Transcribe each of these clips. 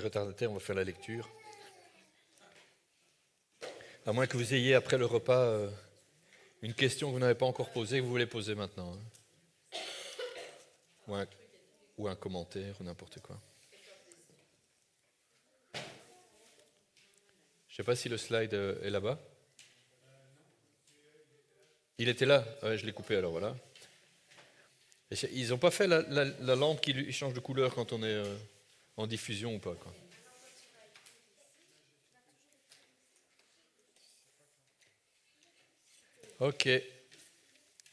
retardataires, on va faire la lecture. À moins que vous ayez, après le repas, une question que vous n'avez pas encore posée, que vous voulez poser maintenant. Ou un commentaire, ou n'importe quoi. Je ne sais pas si le slide est là-bas. Il était là. Ouais, je l'ai coupé alors, voilà. Et ils n'ont pas fait la lampe qui change de couleur quand on est en diffusion ou pas, quoi. Ok.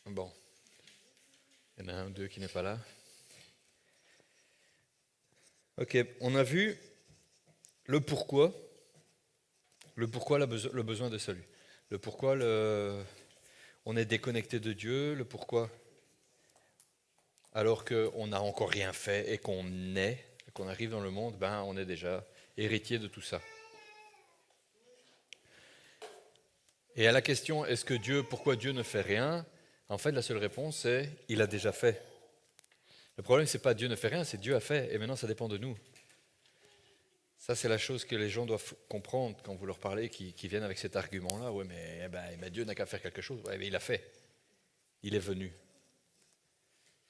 Bon. Il y en a un ou deux qui n'est pas là. Ok, on a vu le pourquoi le besoin de salut. Le pourquoi on est déconnecté de Dieu, le pourquoi alors qu'on n'a encore rien fait et qu'on arrive dans le monde, on est déjà héritier de tout ça. Et à la question, pourquoi Dieu ne fait rien? En fait, la seule réponse, c'est il a déjà fait. Le problème, c'est pas Dieu ne fait rien, c'est Dieu a fait, et maintenant ça dépend de nous. Ça, c'est la chose que les gens doivent comprendre quand vous leur parlez, qui viennent avec cet argument-là. Oui, mais Dieu n'a qu'à faire quelque chose. Ouais, mais il a fait. Il est venu.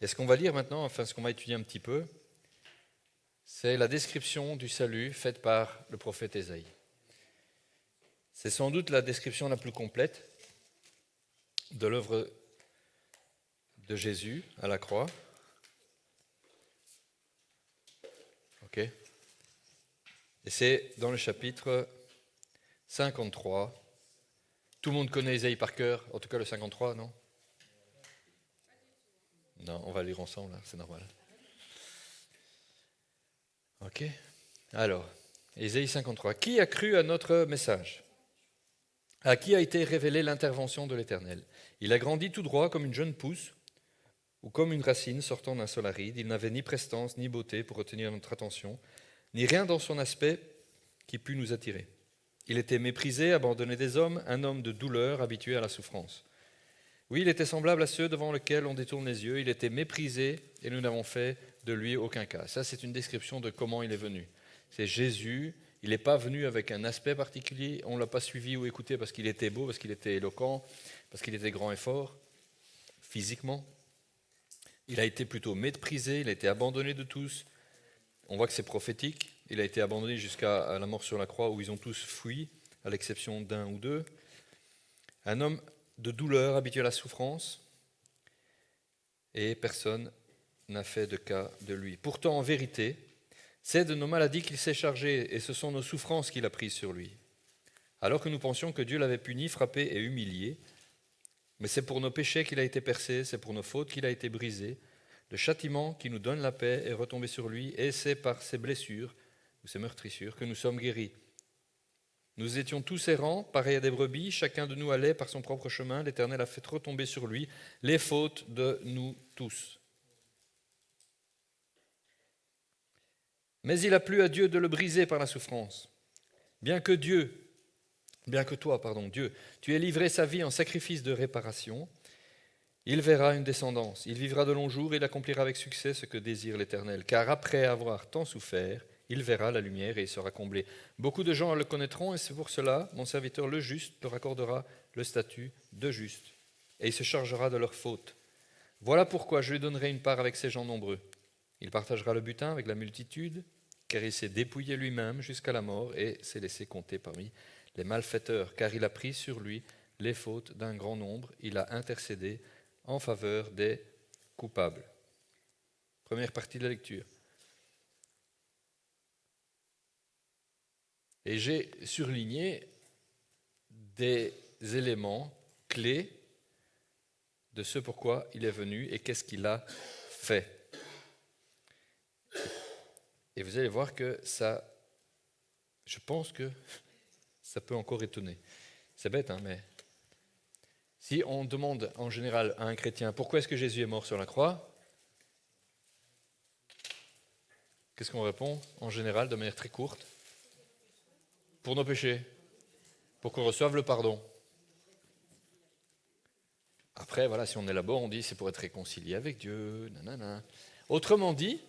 Et ce qu'on va lire maintenant, ce qu'on va étudier un petit peu, c'est la description du salut faite par le prophète Ésaïe. C'est sans doute la description la plus complète de l'œuvre de Jésus à la croix. Ok. Et c'est dans le chapitre 53. Tout le monde connaît Ésaïe par cœur, en tout cas le 53, non? Non, on va lire ensemble, c'est normal. Ok. Alors, Ésaïe 53. Qui a cru à notre message? À qui a été révélée l'intervention de l'Éternel? Il a grandi tout droit comme une jeune pousse ou comme une racine sortant d'un sol aride. Il n'avait ni prestance ni beauté pour retenir notre attention, ni rien dans son aspect qui pût nous attirer. Il était méprisé, abandonné des hommes, un homme de douleur, habitué à la souffrance. Oui, il était semblable à ceux devant lesquels on détourne les yeux. Il était méprisé et nous n'avons fait de lui aucun cas. Ça, c'est une description de comment il est venu. C'est Jésus. Il n'est pas venu avec un aspect particulier. On ne l'a pas suivi ou écouté parce qu'il était beau, parce qu'il était éloquent, parce qu'il était grand et fort, physiquement. Il a été plutôt méprisé, il a été abandonné de tous. On voit que c'est prophétique. Il a été abandonné jusqu'à la mort sur la croix où ils ont tous fui, à l'exception d'un ou deux. Un homme de douleur, habitué à la souffrance, et personne n'a fait de cas de lui. Pourtant, en vérité, c'est de nos maladies qu'il s'est chargé, et ce sont nos souffrances qu'il a prises sur lui. Alors que nous pensions que Dieu l'avait puni, frappé et humilié, mais c'est pour nos péchés qu'il a été percé, c'est pour nos fautes qu'il a été brisé. Le châtiment qui nous donne la paix est retombé sur lui, et c'est par ses blessures, ou ses meurtrissures, que nous sommes guéris. Nous étions tous errants, pareils à des brebis, chacun de nous allait par son propre chemin, l'Éternel a fait retomber sur lui les fautes de nous tous. Mais il a plu à Dieu de le briser par la souffrance. Bien que toi, Dieu, tu aies livré sa vie en sacrifice de réparation, il verra une descendance, il vivra de longs jours et il accomplira avec succès ce que désire l'Éternel. Car après avoir tant souffert, il verra la lumière et il sera comblé. Beaucoup de gens le connaîtront et c'est pour cela, mon serviteur le juste leur accordera le statut de juste et il se chargera de leurs fautes. Voilà pourquoi je lui donnerai une part avec ces gens nombreux. Il partagera le butin avec la multitude, car il s'est dépouillé lui-même jusqu'à la mort et s'est laissé compter parmi les malfaiteurs, car il a pris sur lui les fautes d'un grand nombre, il a intercédé en faveur des coupables. Première partie de la lecture. Et j'ai surligné des éléments clés de ce pourquoi il est venu et qu'est-ce qu'il a fait. Et vous allez voir que ça, je pense que ça peut encore étonner. C'est bête, mais si on demande en général à un chrétien pourquoi est-ce que Jésus est mort sur la croix, qu'est-ce qu'on répond en général de manière très courte? Pour nos péchés, pour qu'on reçoive le pardon. Après, voilà, si on est là-bas, on dit c'est pour être réconcilié avec Dieu, nanana. Autrement dit,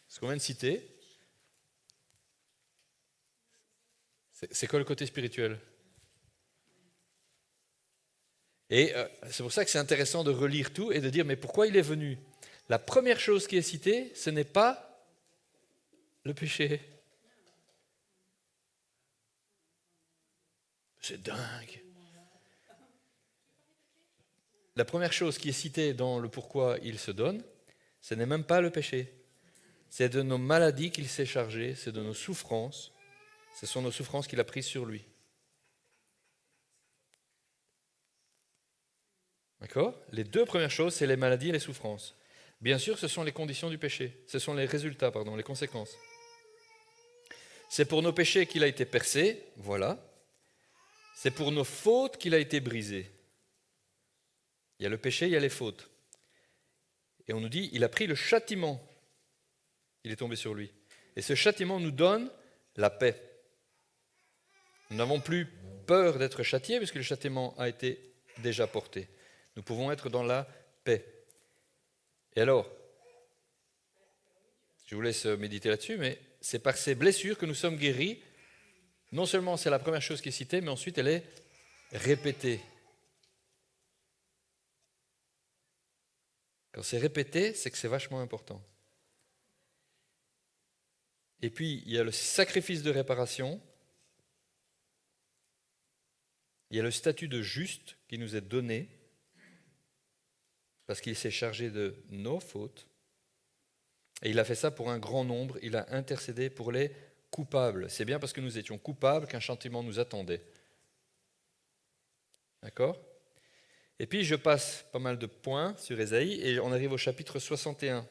ce qu'on vient de citer, C'est quoi le côté spirituel? Et c'est pour ça que c'est intéressant de relire tout et de dire, mais pourquoi il est venu? La première chose qui est citée, ce n'est pas le péché. C'est dingue. La première chose qui est citée dans le pourquoi il se donne, ce n'est même pas le péché. C'est de nos maladies qu'il s'est chargé, c'est de nos souffrances. Ce sont nos souffrances qu'il a prises sur lui. D'accord? Les deux premières choses, c'est les maladies et les souffrances. Bien sûr, ce sont les conditions du péché. Ce sont les résultats, les conséquences. C'est pour nos péchés qu'il a été percé, voilà. C'est pour nos fautes qu'il a été brisé. Il y a le péché, il y a les fautes. Et on nous dit, il a pris le châtiment. Il est tombé sur lui. Et ce châtiment nous donne la paix. Nous n'avons plus peur d'être châtiés puisque le châtiment a été déjà porté. Nous pouvons être dans la paix. Et alors, je vous laisse méditer là-dessus, mais c'est par ces blessures que nous sommes guéris. Non seulement c'est la première chose qui est citée, mais ensuite elle est répétée. Quand c'est répété, c'est que c'est vachement important. Et puis, il y a le sacrifice de réparation. Il y a le statut de juste qui nous est donné, parce qu'il s'est chargé de nos fautes. Et il a fait ça pour un grand nombre. Il a intercédé pour les coupables. C'est bien parce que nous étions coupables qu'un châtiment nous attendait. D'accord? Et puis, je passe pas mal de points sur Ésaïe et on arrive au chapitre 61.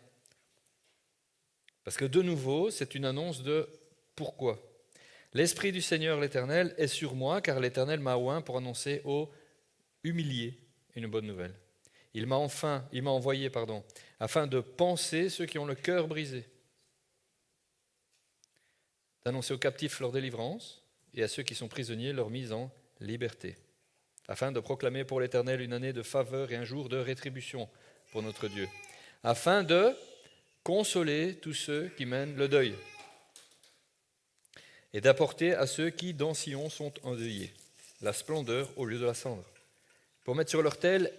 Parce que de nouveau, c'est une annonce de pourquoi. L'Esprit du Seigneur l'Éternel est sur moi, car l'Éternel m'a oint pour annoncer aux humiliés une bonne nouvelle. Il m'a envoyé, afin de panser ceux qui ont le cœur brisé, d'annoncer aux captifs leur délivrance et à ceux qui sont prisonniers leur mise en liberté, afin de proclamer pour l'Éternel une année de faveur et un jour de rétribution pour notre Dieu, afin de consoler tous ceux qui mènent le deuil et d'apporter à ceux qui, dans Sion, sont endeuillés, la splendeur au lieu de la cendre, pour mettre sur leur tête,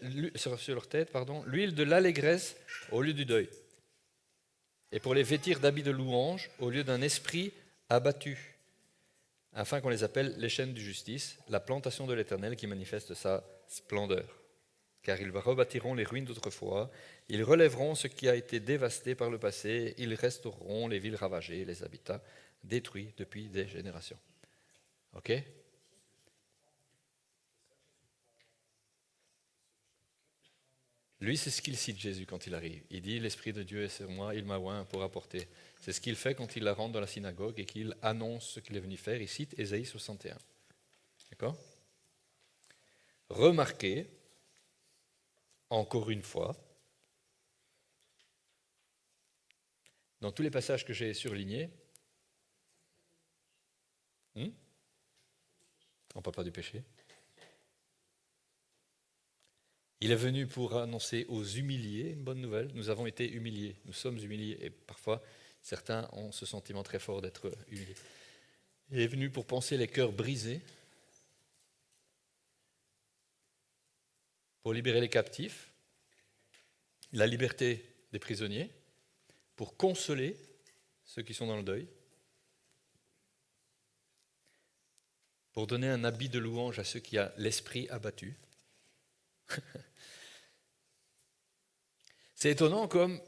l'huile de l'allégresse au lieu du deuil, et pour les vêtir d'habits de louange au lieu d'un esprit abattu, afin qu'on les appelle les chaînes de justice, la plantation de l'Éternel qui manifeste sa splendeur. Car ils rebâtiront les ruines d'autrefois, ils relèveront ce qui a été dévasté par le passé, ils restaureront les villes ravagées, les habitats détruits depuis des générations. Ok? Lui, c'est ce qu'il cite Jésus quand il arrive. Il dit, l'Esprit de Dieu est sur moi, il m'a oint pour apporter. C'est ce qu'il fait quand il la rentre dans la synagogue et qu'il annonce ce qu'il est venu faire. Il cite Ésaïe 61. D'accord? Remarquez, encore une fois, dans tous les passages que j'ai surlignés, on ne parle pas du péché. Il est venu pour annoncer aux humiliés une bonne nouvelle. Nous avons été humiliés, nous sommes humiliés et parfois certains ont ce sentiment très fort d'être humiliés. Il est venu pour panser les cœurs brisés, pour libérer les captifs, la liberté des prisonniers, pour consoler ceux qui sont dans le deuil, pour donner un habit de louange à ceux qui ont l'esprit abattu. C'est étonnant comme,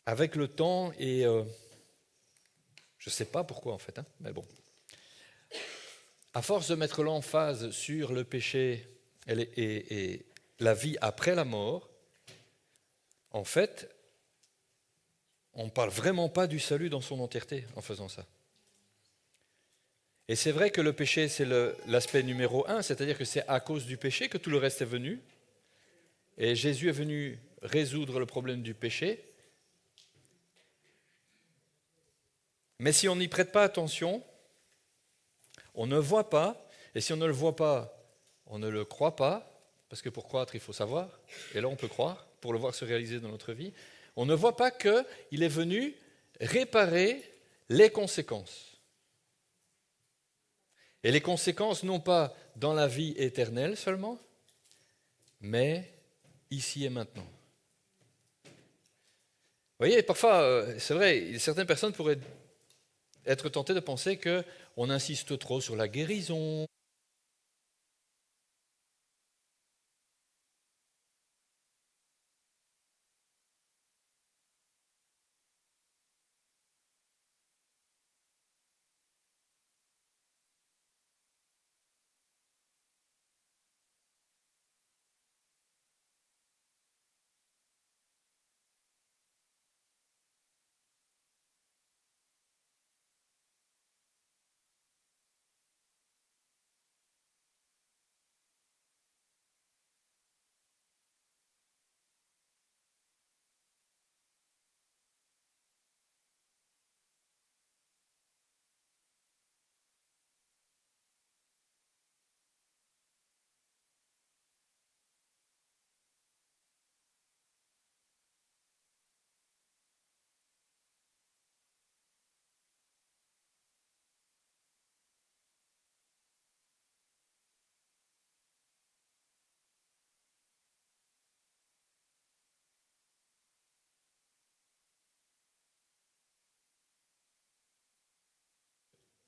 avec le temps, et je ne sais pas pourquoi en fait, mais bon, à force de mettre l'emphase sur le péché et la vie après la mort, en fait, on ne parle vraiment pas du salut dans son entièreté en faisant ça. Et c'est vrai que le péché, c'est l'aspect numéro 1, c'est-à-dire que c'est à cause du péché que tout le reste est venu. Et Jésus est venu résoudre le problème du péché. Mais si on n'y prête pas attention, on ne voit pas, et si on ne le voit pas, on ne le croit pas, parce que pour croître, il faut savoir, et là on peut croire, pour le voir se réaliser dans notre vie. On ne voit pas qu'il est venu réparer les conséquences. Et les conséquences, non pas dans la vie éternelle seulement, mais ici et maintenant. Vous voyez, parfois, c'est vrai, certaines personnes pourraient être tentées de penser qu'on insiste trop sur la guérison.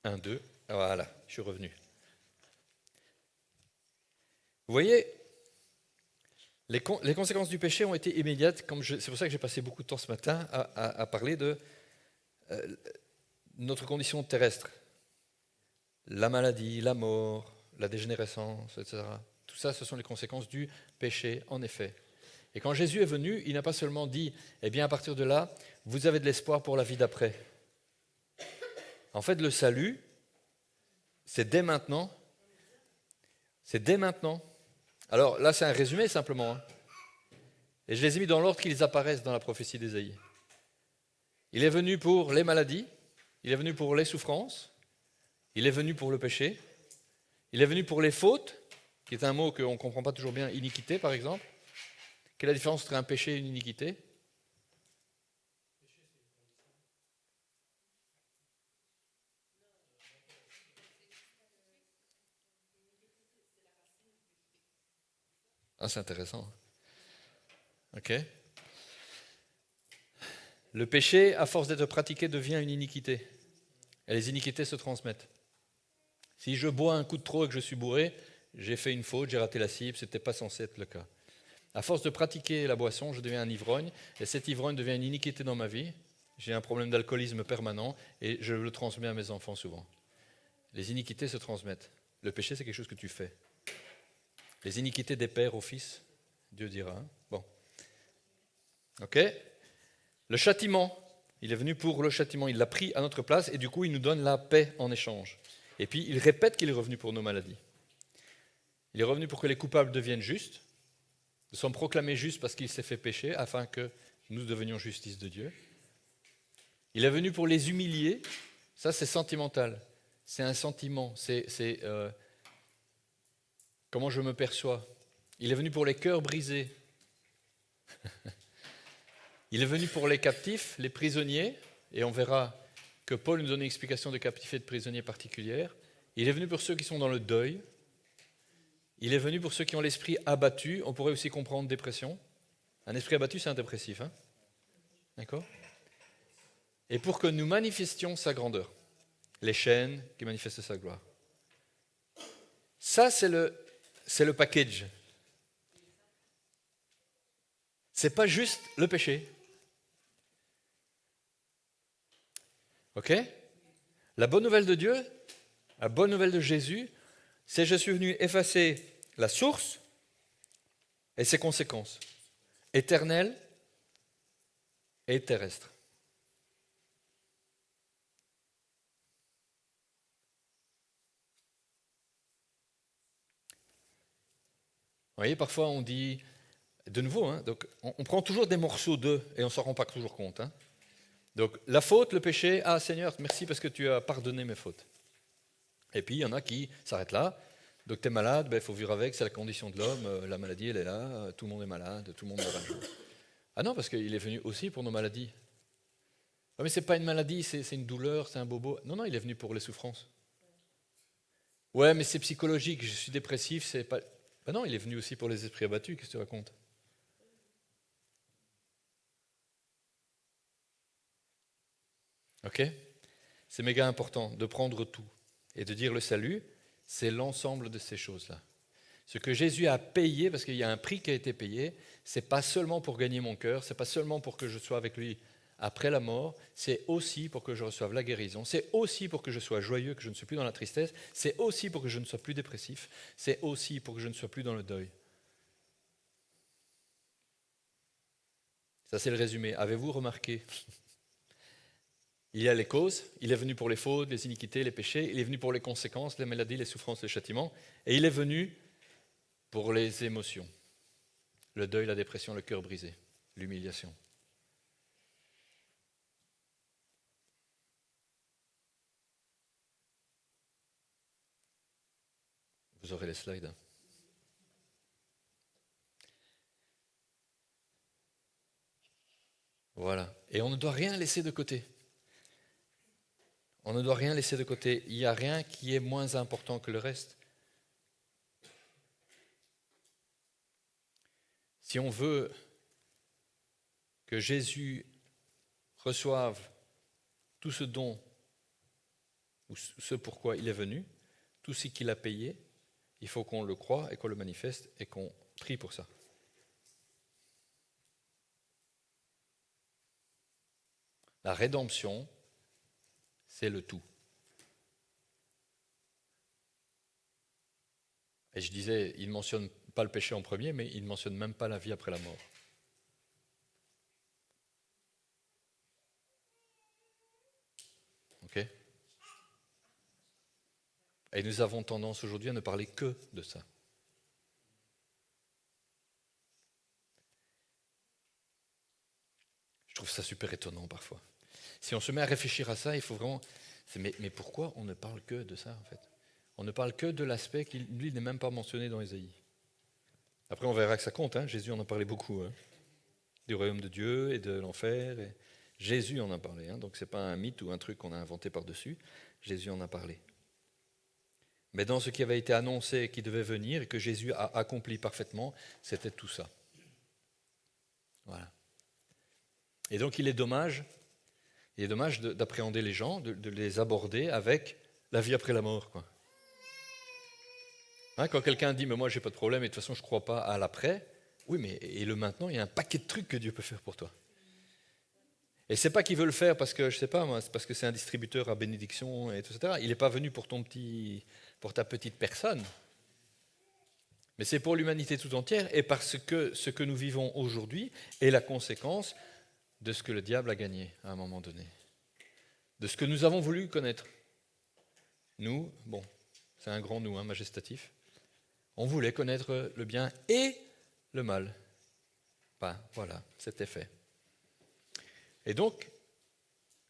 Un, deux, voilà, je suis revenu. Vous voyez, les conséquences du péché ont été immédiates. C'est pour ça que j'ai passé beaucoup de temps ce matin à parler de notre condition terrestre. La maladie, la mort, la dégénérescence, etc. Tout ça, ce sont les conséquences du péché, en effet. Et quand Jésus est venu, il n'a pas seulement dit, eh bien à partir de là, vous avez de l'espoir pour la vie d'après. En fait, le salut, c'est dès maintenant. C'est dès maintenant. Alors là, c'est un résumé simplement. Hein. Et je les ai mis dans l'ordre qu'ils apparaissent dans la prophétie d'Ésaïe. Il est venu pour les maladies, il est venu pour les souffrances, il est venu pour le péché, il est venu pour les fautes, qui est un mot qu'on ne comprend pas toujours bien, iniquité par exemple. Quelle est la différence entre un péché et une iniquité ? Ah, c'est intéressant. Ok. Le péché, à force d'être pratiqué, devient une iniquité. Et les iniquités se transmettent. Si je bois un coup de trop et que je suis bourré, j'ai fait une faute, j'ai raté la cible, ce n'était pas censé être le cas. À force de pratiquer la boisson, je deviens un ivrogne, et cette ivrogne devient une iniquité dans ma vie. J'ai un problème d'alcoolisme permanent, et je le transmets à mes enfants souvent. Les iniquités se transmettent. Le péché, c'est quelque chose que tu fais. Les iniquités des pères aux fils, Dieu dira. Hein. Bon. Ok. Le châtiment, il est venu pour le châtiment, il l'a pris à notre place, et du coup, il nous donne la paix en échange. Et puis, il répète qu'il est revenu pour nos maladies. Il est revenu pour que les coupables deviennent justes. Nous sommes proclamés justes parce qu'il s'est fait pécher, afin que nous devenions justice de Dieu. Il est venu pour les humilier. Ça, c'est sentimental. C'est un sentiment. C'est comment je me perçois. Il est venu pour les cœurs brisés. Il est venu pour les captifs, les prisonniers, et on verra que Paul nous donne une explication de captifs et de prisonniers particulière. Il est venu pour ceux qui sont dans le deuil. Il est venu pour ceux qui ont l'esprit abattu. On pourrait aussi comprendre dépression. Un esprit abattu, c'est un dépressif. Hein. D'accord ? Et pour que nous manifestions sa grandeur. Les chaînes qui manifestent sa gloire. Ça, c'est le package. C'est pas juste le péché. Ok ? La bonne nouvelle de Dieu, la bonne nouvelle de Jésus, c'est je suis venu effacer la source et ses conséquences, éternelles et terrestres. Vous voyez, parfois on dit, de nouveau, hein, donc on prend toujours des morceaux d'eux et on ne s'en rend pas toujours compte. Hein. Donc la faute, le péché, ah Seigneur, merci parce que tu as pardonné mes fautes. Et puis il y en a qui s'arrêtent là. Donc tu es malade, il faut vivre avec, c'est la condition de l'homme, la maladie elle est là, tout le monde est malade, tout le monde meurt un jour. Ah non, parce qu'il est venu aussi pour nos maladies. Ah, mais ce n'est pas une maladie, c'est une douleur, c'est un bobo. Non, non, il est venu pour les souffrances. Ouais, mais c'est psychologique, je suis dépressif, c'est pas... Ben non, il est venu aussi pour les esprits abattus, qu'est-ce que tu racontes? Ok? C'est méga important de prendre tout et de dire le salut, c'est l'ensemble de ces choses-là. Ce que Jésus a payé, parce qu'il y a un prix qui a été payé, c'est pas seulement pour gagner mon cœur, c'est pas seulement pour que je sois avec lui après la mort, c'est aussi pour que je reçoive la guérison, c'est aussi pour que je sois joyeux, que je ne sois plus dans la tristesse, c'est aussi pour que je ne sois plus dépressif, c'est aussi pour que je ne sois plus dans le deuil. Ça c'est le résumé. Avez-vous remarqué? Il y a les causes, il est venu pour les fautes, les iniquités, les péchés, il est venu pour les conséquences, les maladies, les souffrances, les châtiments, et il est venu pour les émotions. Le deuil, la dépression, le cœur brisé, l'humiliation. Vous aurez les slides. Voilà. Et on ne doit rien laisser de côté. On ne doit rien laisser de côté. Il n'y a rien qui est moins important que le reste. Si on veut que Jésus reçoive tout ce dont, ou ce pourquoi il est venu, tout ce qu'il a payé, il faut qu'on le croie et qu'on le manifeste et qu'on prie pour ça. La rédemption, c'est le tout. Et je disais, il ne mentionne pas le péché en premier, mais il ne mentionne même pas la vie après la mort. Ok ? Et nous avons tendance aujourd'hui à ne parler que de ça. Je trouve ça super étonnant parfois. Si on se met à réfléchir à ça, il faut vraiment... Mais pourquoi on ne parle que de ça en fait? On ne parle que de l'aspect qui, lui, n'est même pas mentionné dans Ésaïe. Après, on verra que ça compte. Jésus en a parlé beaucoup. Du royaume de Dieu et de l'enfer. Et Jésus en a parlé. Donc ce n'est pas un mythe ou un truc qu'on a inventé par-dessus. Jésus en a parlé. Mais dans ce qui avait été annoncé et qui devait venir et que Jésus a accompli parfaitement, c'était tout ça. Voilà. Et donc il est dommage d'appréhender les gens, de les aborder avec la vie après la mort. Quoi. Quand quelqu'un dit « mais moi j'ai pas de problème et de toute façon je ne crois pas à l'après », oui mais et le maintenant, il y a un paquet de trucs que Dieu peut faire pour toi. Et c'est pas qu'il veut le faire parce que, je sais pas moi, c'est parce que c'est un distributeur à bénédiction, et etc. Il n'est pas venu pour ta petite personne. Mais c'est pour l'humanité tout entière et parce que ce que nous vivons aujourd'hui est la conséquence de ce que le diable a gagné à un moment donné. De ce que nous avons voulu connaître. Nous, bon, c'est un grand nous, majestatif. On voulait connaître le bien et le mal. Voilà, c'était fait. Et donc,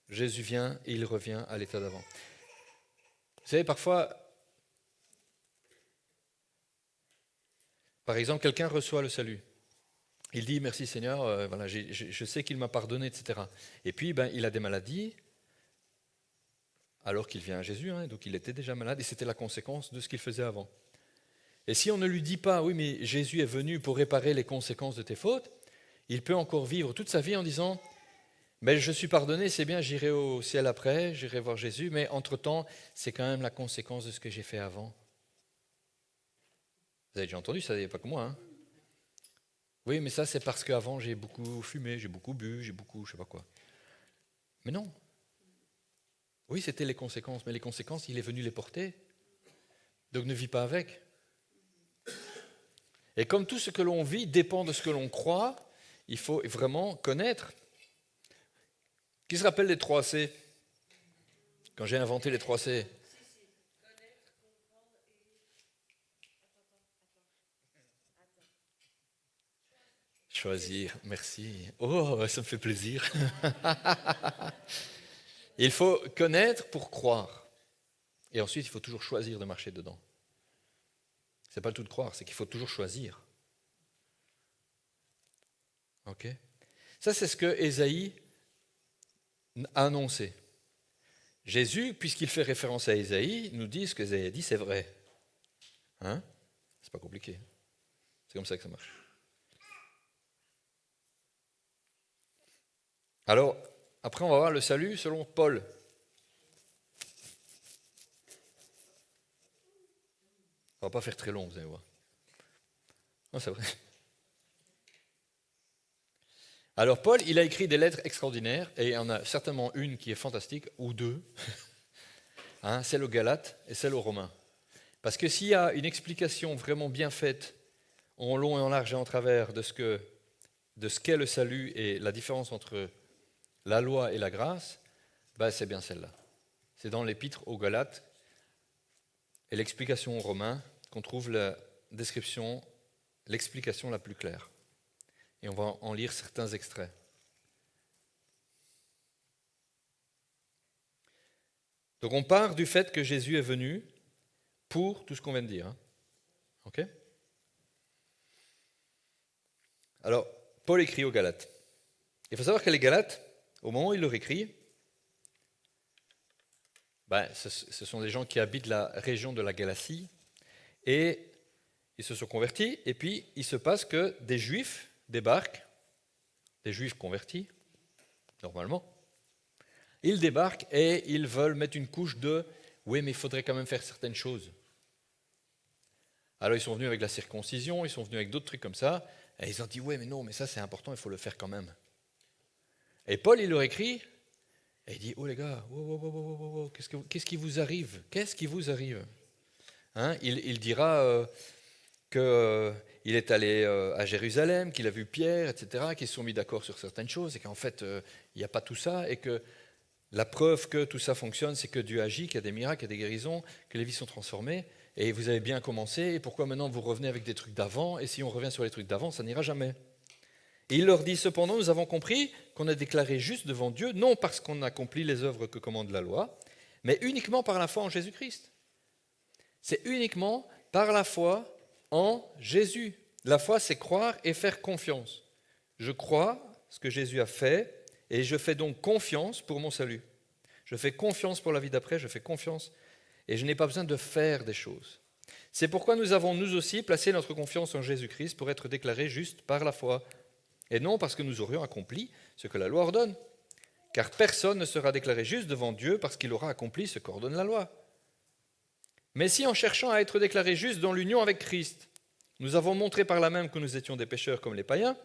Jésus vient et il revient à l'état d'avant. Vous savez, parfois, par exemple, quelqu'un reçoit le salut. Il dit merci Seigneur, voilà, je sais qu'il m'a pardonné, etc. Et puis, il a des maladies, alors qu'il vient à Jésus, donc il était déjà malade, et c'était la conséquence de ce qu'il faisait avant. Et si on ne lui dit pas, oui, mais Jésus est venu pour réparer les conséquences de tes fautes, il peut encore vivre toute sa vie en disant, mais je suis pardonné, c'est bien, j'irai au ciel après, j'irai voir Jésus, mais entre-temps, c'est quand même la conséquence de ce que j'ai fait avant. Vous avez déjà entendu ça, n'est pas que moi. Oui, mais ça, c'est parce qu'avant, j'ai beaucoup fumé, j'ai beaucoup bu, j'ai beaucoup, je sais pas quoi. Mais non. Oui, c'était les conséquences, mais les conséquences, il est venu les porter. Donc ne vis pas avec. Et comme tout ce que l'on vit dépend de ce que l'on croit, il faut vraiment connaître. Qui se rappelle les 3 C? Quand j'ai inventé les 3 C. Choisir, merci. Oh, ça me fait plaisir. Il faut connaître pour croire. Et ensuite, il faut toujours choisir de marcher dedans. C'est pas le tout de croire, c'est qu'il faut toujours choisir. Ça, c'est ce que Ésaïe a annoncé. Jésus, puisqu'il fait référence à Ésaïe, nous dit ce qu'Ésaïe a dit, c'est vrai. Hein? C'est pas compliqué. C'est comme ça que ça marche. Alors, après, on va voir le salut selon Paul. On va pas faire très long, vous allez voir. Non, c'est vrai. Alors, Paul, il a écrit des lettres extraordinaires, et il y en a certainement une qui est fantastique, ou deux. Hein, celle aux Galates et celle aux Romains. Parce que s'il y a une explication vraiment bien faite, en long et en large et en travers, de ce qu'est le salut et la différence entre la loi et la grâce, ben c'est bien celle-là. C'est dans l'épître aux Galates et l'explication aux Romains qu'on trouve la description, l'explication la plus claire. Et on va en lire certains extraits. Donc on part du fait que Jésus est venu pour tout ce qu'on vient de dire. Hein. Ok ? Alors, Paul écrit aux Galates. Il faut savoir que les Galates, au moment où il leur écrit, ce sont des gens qui habitent la région de la Galatie et ils se sont convertis. Et puis, il se passe que des Juifs débarquent, des Juifs convertis, normalement. Ils débarquent et ils veulent mettre une couche de « oui, mais il faudrait quand même faire certaines choses ». Alors, ils sont venus avec la circoncision, ils sont venus avec d'autres trucs comme ça. Et ils ont dit, ouais, mais non, mais ça c'est important, il faut le faire quand même. Et Paul, il leur écrit, et il dit, oh les gars, qu'est-ce qui vous arrive ? Qu'est-ce qui vous arrive ? Hein, il dira qu'il est allé à Jérusalem, qu'il a vu Pierre, etc., qu'ils se sont mis d'accord sur certaines choses, et qu'en fait, il n'y a pas tout ça, et que la preuve que tout ça fonctionne, c'est que Dieu agit, qu'il y a des miracles, qu'il y a des guérisons, que les vies sont transformées. Et vous avez bien commencé, et pourquoi maintenant vous revenez avec des trucs d'avant ? Et si on revient sur les trucs d'avant, ça n'ira jamais. Et il leur dit, cependant, nous avons compris qu'on est déclaré juste devant Dieu, non parce qu'on accomplit les œuvres que commande la loi, mais uniquement par la foi en Jésus-Christ. C'est uniquement par la foi en Jésus. La foi, c'est croire et faire confiance. Je crois ce que Jésus a fait, et je fais donc confiance pour mon salut. Je fais confiance pour la vie d'après, je fais confiance. Et je n'ai pas besoin de faire des choses. C'est pourquoi nous avons, nous aussi, placé notre confiance en Jésus-Christ pour être déclarés justes par la foi, et non parce que nous aurions accompli ce que la loi ordonne. Car personne ne sera déclaré juste devant Dieu parce qu'il aura accompli ce qu'ordonne la loi. Mais si en cherchant à être déclarés justes dans l'union avec Christ, nous avons montré par là même que nous étions des pécheurs comme les païens,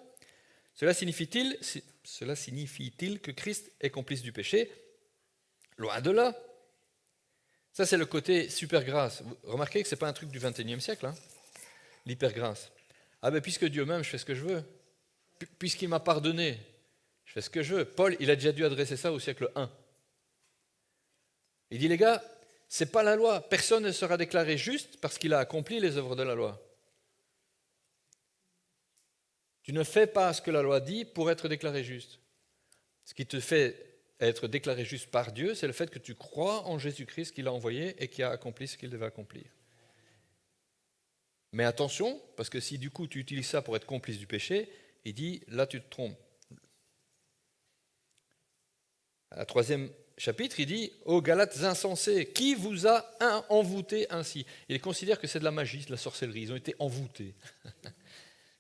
cela signifie-t-il que Christ est complice du péché ? Loin de là. Ça, c'est le côté super grâce. Vous remarquez que ce n'est pas un truc du XXIe siècle, hein, l'hyper grâce. Ah ben, puisque Dieu m'aime, je fais ce que je veux. Puisqu'il m'a pardonné, je fais ce que je veux. Paul, il a déjà dû adresser ça au siècle I. Il dit, les gars, ce n'est pas la loi. Personne ne sera déclaré juste parce qu'il a accompli les œuvres de la loi. Tu ne fais pas ce que la loi dit pour être déclaré juste. Ce qui te fait être déclaré juste par Dieu, c'est le fait que tu crois en Jésus-Christ qu'il a envoyé et qui a accompli ce qu'il devait accomplir. Mais attention, parce que si du coup tu utilises ça pour être complice du péché, il dit, là tu te trompes. À 3e chapitre, il dit, ô Galates insensés, qui vous a envoûté ainsi ? Il considère que c'est de la magie, de la sorcellerie, ils ont été envoûtés.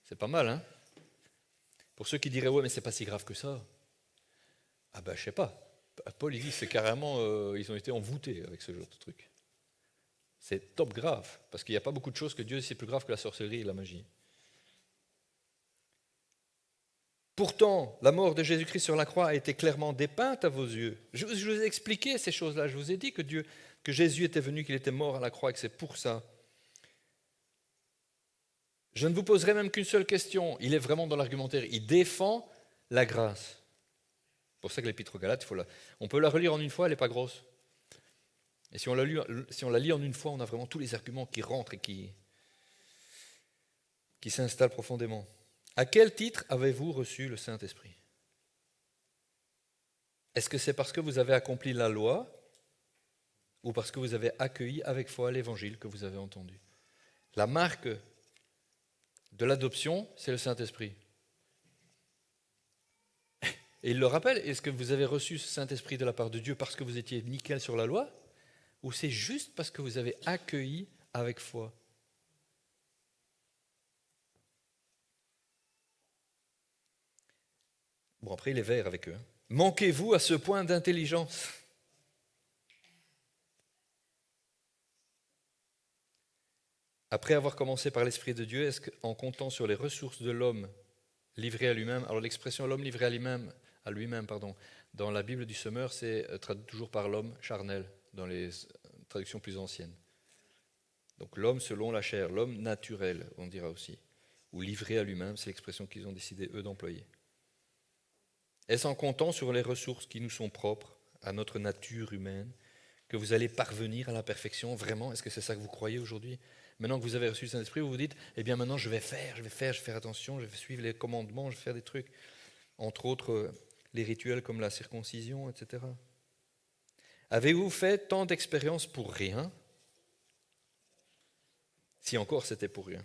C'est pas mal, hein ? Pour ceux qui diraient, ouais, mais c'est pas si grave que ça. Ah ben, je sais pas. Paul, il dit, c'est carrément, ils ont été envoûtés avec ce genre de truc. C'est top grave, parce qu'il n'y a pas beaucoup de choses que Dieu sait plus grave que la sorcellerie et la magie. Pourtant, la mort de Jésus-Christ sur la croix a été clairement dépeinte à vos yeux. Je vous ai expliqué ces choses-là. Je vous ai dit que Jésus était venu, qu'il était mort à la croix et que c'est pour ça. Je ne vous poserai même qu'une seule question. Il est vraiment dans l'argumentaire. Il défend la grâce. C'est pour ça que l'Épître aux Galates, on peut la relire en une fois, elle n'est pas grosse. Et si on la lit en une fois, on a vraiment tous les arguments qui rentrent et qui s'installent profondément. À quel titre avez-vous reçu le Saint-Esprit ? Est-ce que c'est parce que vous avez accompli la loi ou parce que vous avez accueilli avec foi l'évangile que vous avez entendu ? La marque de l'adoption, c'est le Saint-Esprit. Et il le rappelle, est-ce que vous avez reçu ce Saint-Esprit de la part de Dieu parce que vous étiez nickel sur la loi, ou c'est juste parce que vous avez accueilli avec foi? Bon, après, il est vert avec eux. Manquez-vous à ce point d'intelligence? Après avoir commencé par l'Esprit de Dieu, est-ce qu'en comptant sur les ressources de l'homme livré à lui-même, alors l'expression l'homme livré à lui-même, dans la Bible du Semeur, c'est traduit toujours par l'homme charnel, dans les traductions plus anciennes. Donc l'homme selon la chair, l'homme naturel, on dira aussi. Ou livré à lui-même, c'est l'expression qu'ils ont décidé, eux, d'employer. Est-ce en comptant sur les ressources qui nous sont propres, à notre nature humaine, que vous allez parvenir à la perfection? Vraiment, est-ce que c'est ça que vous croyez aujourd'hui? Maintenant que vous avez reçu le Saint-Esprit, vous vous dites, eh bien maintenant je vais faire attention, je vais suivre les commandements, je vais faire des trucs, entre autres les rituels comme la circoncision, etc. Avez-vous fait tant d'expériences pour rien? Si encore c'était pour rien.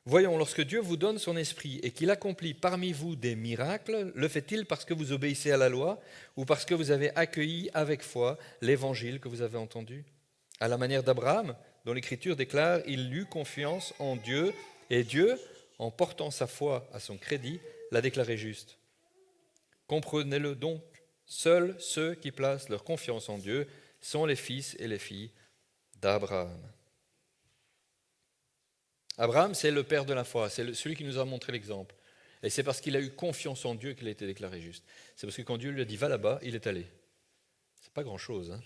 Voyons, lorsque Dieu vous donne son esprit et qu'il accomplit parmi vous des miracles, le fait-il parce que vous obéissez à la loi ou parce que vous avez accueilli avec foi l'évangile que vous avez entendu? À la manière d'Abraham, dont l'Écriture déclare, il eut confiance en Dieu et Dieu, en portant sa foi à son crédit, l'a déclaré juste. Comprenez-le donc, seuls ceux qui placent leur confiance en Dieu sont les fils et les filles d'Abraham. Abraham, c'est le père de la foi, c'est celui qui nous a montré l'exemple. Et c'est parce qu'il a eu confiance en Dieu qu'il a été déclaré juste. C'est parce que quand Dieu lui a dit « va là-bas », il est allé. C'est pas grand-chose. Hein.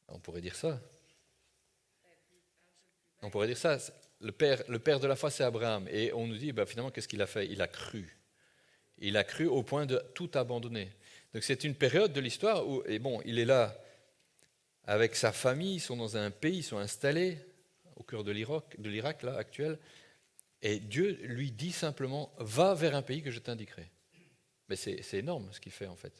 On pourrait dire ça. On pourrait dire ça. Le père de la foi, c'est Abraham. Et on nous dit, finalement, qu'est-ce qu'il a fait? Il a cru. Il a cru au point de tout abandonner. Donc c'est une période de l'histoire où, et bon, il est là avec sa famille, ils sont dans un pays, ils sont installés au cœur de l'Irak là, actuel, et Dieu lui dit simplement, va vers un pays que je t'indiquerai. Mais c'est énorme ce qu'il fait en fait.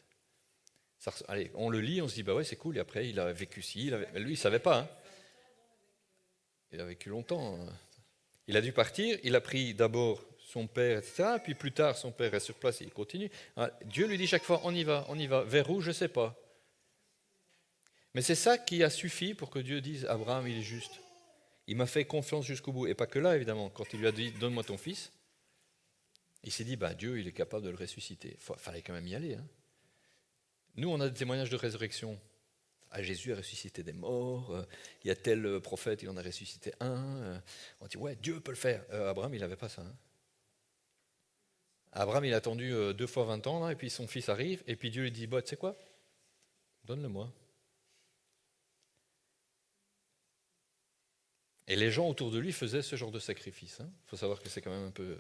Allez, on le lit, on se dit, ouais, c'est cool, et après il a vécu ci, mais lui il ne savait pas. Hein. Il a vécu longtemps. Il a dû partir, il a pris d'abord son père, etc., puis plus tard son père est sur place et il continue. Alors, Dieu lui dit chaque fois, on y va, vers où, je ne sais pas. Mais c'est ça qui a suffi pour que Dieu dise, Abraham, il est juste. Il m'a fait confiance jusqu'au bout. Et pas que là, évidemment. Quand il lui a dit, donne-moi ton fils, il s'est dit, Dieu, il est capable de le ressusciter. Il fallait quand même y aller. Hein. Nous, on a des témoignages de résurrection. Jésus a ressuscité des morts. Il y a tel prophète, il en a ressuscité un. On dit, ouais, Dieu peut le faire. Abraham, il n'avait pas ça. Hein. Abraham, il a attendu 2 fois 20 ans, là, et puis son fils arrive, et puis Dieu lui dit, tu sais quoi? Donne-le-moi. Et les gens autour de lui faisaient ce genre de sacrifice. Il faut savoir que c'est quand même un peu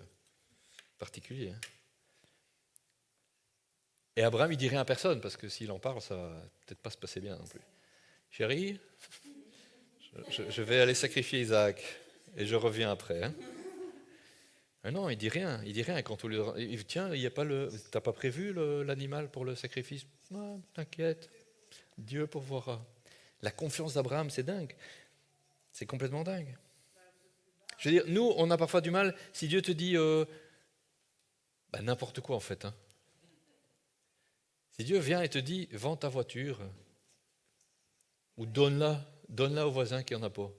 particulier. Hein. Et Abraham, il dit rien à personne, parce que s'il en parle, ça va peut-être pas se passer bien non plus. Chérie, je vais aller sacrifier Isaac, et je reviens après. Hein. Mais non, il dit rien. Quand on lui dit, tiens, t'as pas prévu l'animal pour le sacrifice? Non, t'inquiète, Dieu pourvoira. La confiance d'Abraham, c'est dingue. C'est complètement dingue. Je veux dire, nous, on a parfois du mal, si Dieu te dit n'importe quoi en fait. Hein. Si Dieu vient et te dit, vends ta voiture, ou donne-la au voisin qui n'en a pas.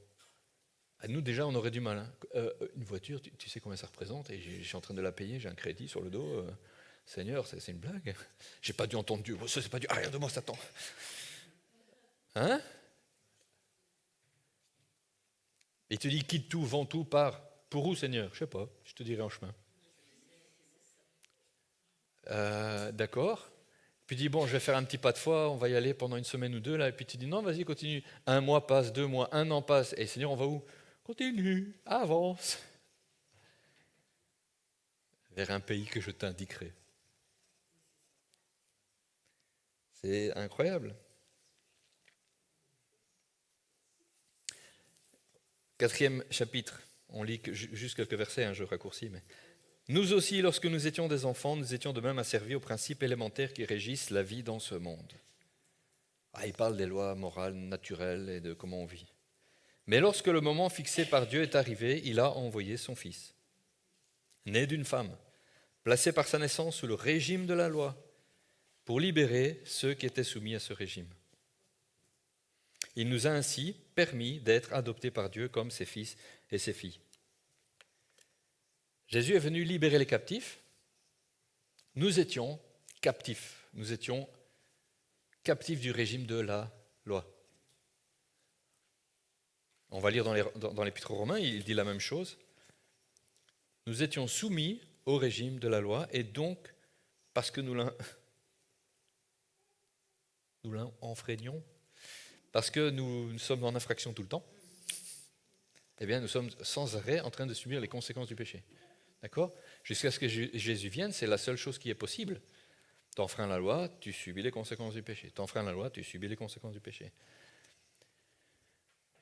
Nous déjà, on aurait du mal. Hein. Une voiture, tu sais combien ça représente, et je suis en train de la payer, j'ai un crédit sur le dos. Seigneur, c'est une blague. J'ai pas dû entendre Dieu. Ça, c'est pas Dieu. Regarde-moi, Satan. Hein? Il te dit, quitte tout, vends tout, pars. Pour où, Seigneur? Je sais pas, je te dirai en chemin. D'accord. Puis tu dis, bon, je vais faire un petit pas de foi, on va y aller pendant 1 semaine ou 2, là. Et puis tu dis, non, vas-y, continue. 1 mois passe, 2 mois, 1 an passe. Et Seigneur, on va où? Continue, avance. Vers un pays que je t'indiquerai. C'est incroyable. 4e chapitre, on lit juste quelques versets, hein, je raccourcis, mais... Nous aussi, lorsque nous étions des enfants, nous étions de même asservis aux principes élémentaires qui régissent la vie dans ce monde. Il parle des lois morales, naturelles et de comment on vit. Mais lorsque le moment fixé par Dieu est arrivé, il a envoyé son Fils, né d'une femme, placé par sa naissance sous le régime de la loi, pour libérer ceux qui étaient soumis à ce régime. Il nous a ainsi permis d'être adoptés par Dieu comme ses fils et ses filles. Jésus est venu libérer les captifs. Nous étions captifs. Nous étions captifs du régime de la loi. On va lire dans l'Épître aux Romains, il dit la même chose. Nous étions soumis au régime de la loi et donc, parce que nous l'enfreignions, parce que nous sommes en infraction tout le temps, eh bien nous sommes sans arrêt en train de subir les conséquences du péché. D'accord ? Jusqu'à ce que Jésus vienne, c'est la seule chose qui est possible. T'enfreins la loi, tu subis les conséquences du péché. T'enfreins la loi, tu subis les conséquences du péché.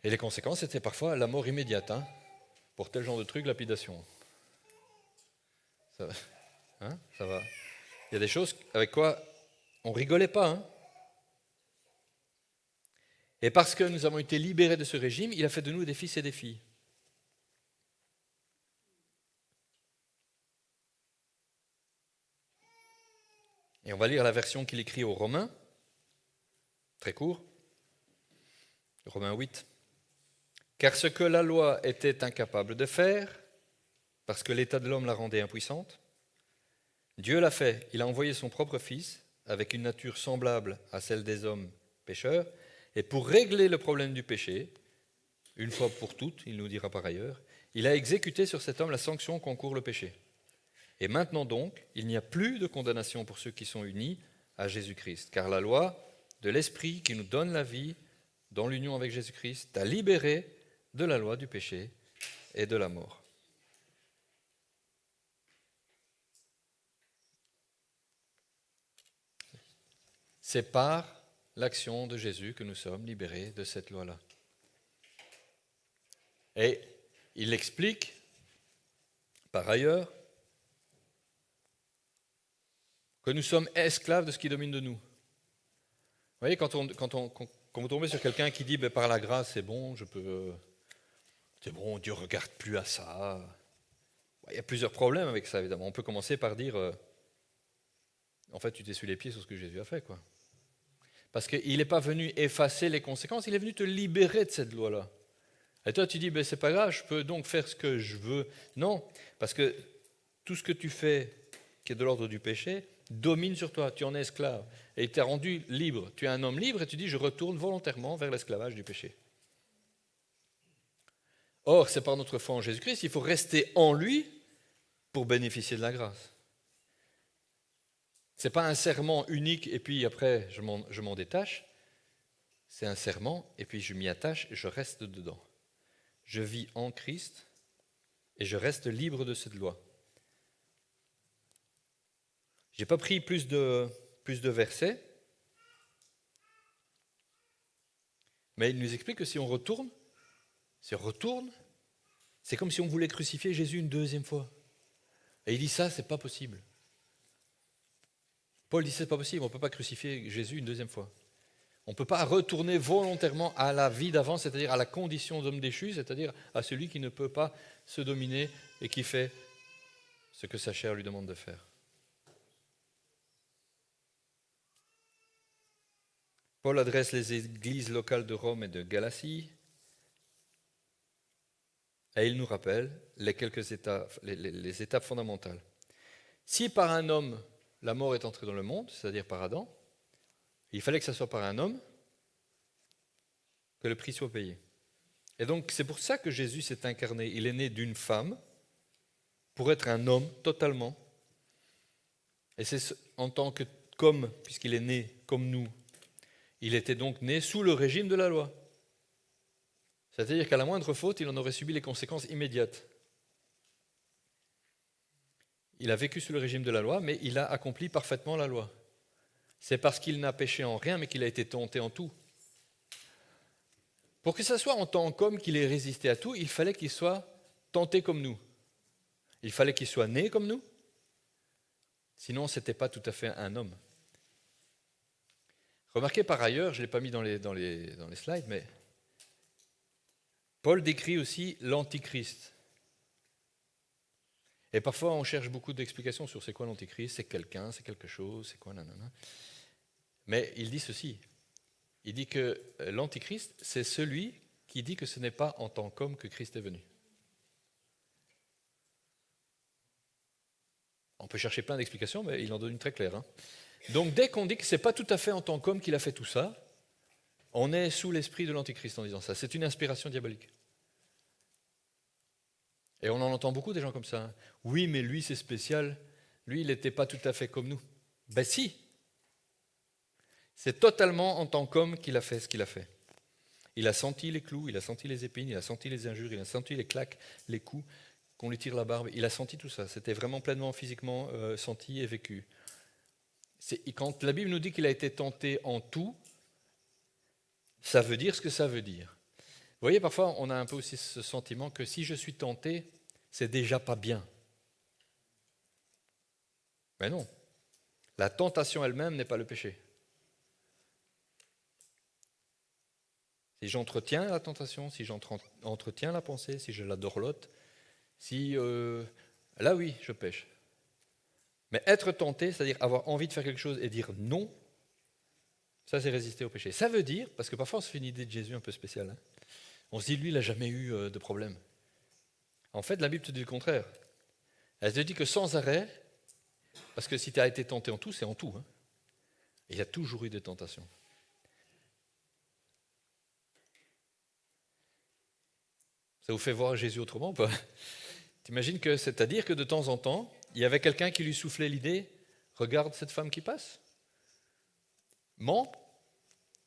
Et les conséquences, c'était parfois la mort immédiate. Pour tel genre de truc, lapidation. Ça va, ça va. Il y a des choses avec quoi on rigolait pas. Et parce que nous avons été libérés de ce régime, il a fait de nous des fils et des filles. Et on va lire la version qu'il écrit aux Romains, très court, Romains 8. Car ce que la loi était incapable de faire, parce que l'état de l'homme la rendait impuissante, Dieu l'a fait. Il a envoyé son propre Fils, avec une nature semblable à celle des hommes pécheurs, et pour régler le problème du péché, une fois pour toutes, il nous dira par ailleurs, il a exécuté sur cet homme la sanction qu'encourt le péché. Et maintenant donc, il n'y a plus de condamnation pour ceux qui sont unis à Jésus-Christ, car la loi de l'Esprit qui nous donne la vie dans l'union avec Jésus-Christ t'a libéré de la loi du péché et de la mort. C'est par l'action de Jésus que nous sommes libérés de cette loi-là. Et il explique, par ailleurs, que nous sommes esclaves de ce qui domine de nous. Vous voyez, quand vous tombez sur quelqu'un qui dit par la grâce c'est bon, c'est bon, Dieu ne regarde plus à ça. Il y a plusieurs problèmes avec ça, évidemment. On peut commencer par dire en fait, tu t'essuies les pieds sur ce que Jésus a fait, quoi. Parce qu'il n'est pas venu effacer les conséquences, il est venu te libérer de cette loi-là. Et toi, tu dis, c'est pas grave, je peux donc faire ce que je veux. Non, parce que tout ce que tu fais qui est de l'ordre du péché domine sur toi, tu en es esclave. Et il t'a rendu libre. Tu es un homme libre et tu dis, je retourne volontairement vers l'esclavage du péché. Or, c'est par notre foi en Jésus-Christ, il faut rester en lui pour bénéficier de la grâce. Ce n'est pas un serment unique et puis après je m'en détache. C'est un serment et puis je m'y attache et je reste dedans. Je vis en Christ et je reste libre de cette loi. Je n'ai pas pris plus de versets, mais il nous explique que si on retourne, c'est comme si on voulait crucifier Jésus une deuxième fois. Et il dit ça, c'est pas possible. Paul dit c'est pas possible, on ne peut pas crucifier Jésus une deuxième fois. On ne peut pas retourner volontairement à la vie d'avant, c'est-à-dire à la condition d'homme déchu, c'est-à-dire à celui qui ne peut pas se dominer et qui fait ce que sa chair lui demande de faire. Paul adresse les églises locales de Rome et de Galatie et il nous rappelle les étapes fondamentales. Si par un homme la mort est entrée dans le monde, c'est-à-dire par Adam, il fallait que ce soit par un homme que le prix soit payé. Et donc c'est pour ça que Jésus s'est incarné. Il est né d'une femme pour être un homme totalement. Et c'est en tant qu'homme, puisqu'il est né comme nous, il était donc né sous le régime de la loi. C'est-à-dire qu'à la moindre faute, il en aurait subi les conséquences immédiates. Il a vécu sous le régime de la loi, mais il a accompli parfaitement la loi. C'est parce qu'il n'a péché en rien, mais qu'il a été tenté en tout. Pour que ce soit en tant qu'homme qu'il ait résisté à tout, il fallait qu'il soit tenté comme nous. Il fallait qu'il soit né comme nous. Sinon, ce n'était pas tout à fait un homme. Remarquez par ailleurs, je ne l'ai pas mis dans les slides, mais Paul décrit aussi l'Antichrist. Et parfois, on cherche beaucoup d'explications sur c'est quoi l'Antichrist, c'est quelqu'un, c'est quelque chose, c'est quoi, nanana. Mais il dit ceci. Il dit que l'Antichrist, c'est celui qui dit que ce n'est pas en tant qu'homme que Christ est venu. On peut chercher plein d'explications, mais il en donne une très claire. Donc dès qu'on dit que ce n'est pas tout à fait en tant qu'homme qu'il a fait tout ça, on est sous l'esprit de l'Antichrist en disant ça. C'est une inspiration diabolique. Et on en entend beaucoup des gens comme ça. Oui, mais lui c'est spécial. Lui, il n'était pas tout à fait comme nous. Ben si. C'est totalement en tant qu'homme qu'il a fait ce qu'il a fait. Il a senti les clous, il a senti les épines, il a senti les injures, il a senti les claques, les coups, qu'on lui tire la barbe. Il a senti tout ça. C'était vraiment pleinement physiquement senti et vécu. Quand la Bible nous dit qu'il a été tenté en tout, ça veut dire ce que ça veut dire. Vous voyez, parfois, on a un peu aussi ce sentiment que si je suis tenté, c'est déjà pas bien. Mais non. La tentation elle-même n'est pas le péché. Si j'entretiens la tentation, si j'entretiens la pensée, si je la dorlote, là oui, je pêche. Mais être tenté, c'est-à-dire avoir envie de faire quelque chose et dire non, ça c'est résister au péché. Ça veut dire, parce que parfois on se fait une idée de Jésus un peu spéciale, on se dit lui il n'a jamais eu de problème. En fait la Bible te dit le contraire. Elle te dit que sans arrêt, parce que si tu as été tenté en tout, c'est en tout. Il y a toujours eu des tentations. Ça vous fait voir Jésus autrement ou pas? T'imagines que c'est-à-dire que de temps en temps, il y avait quelqu'un qui lui soufflait l'idée, regarde cette femme qui passe, mens,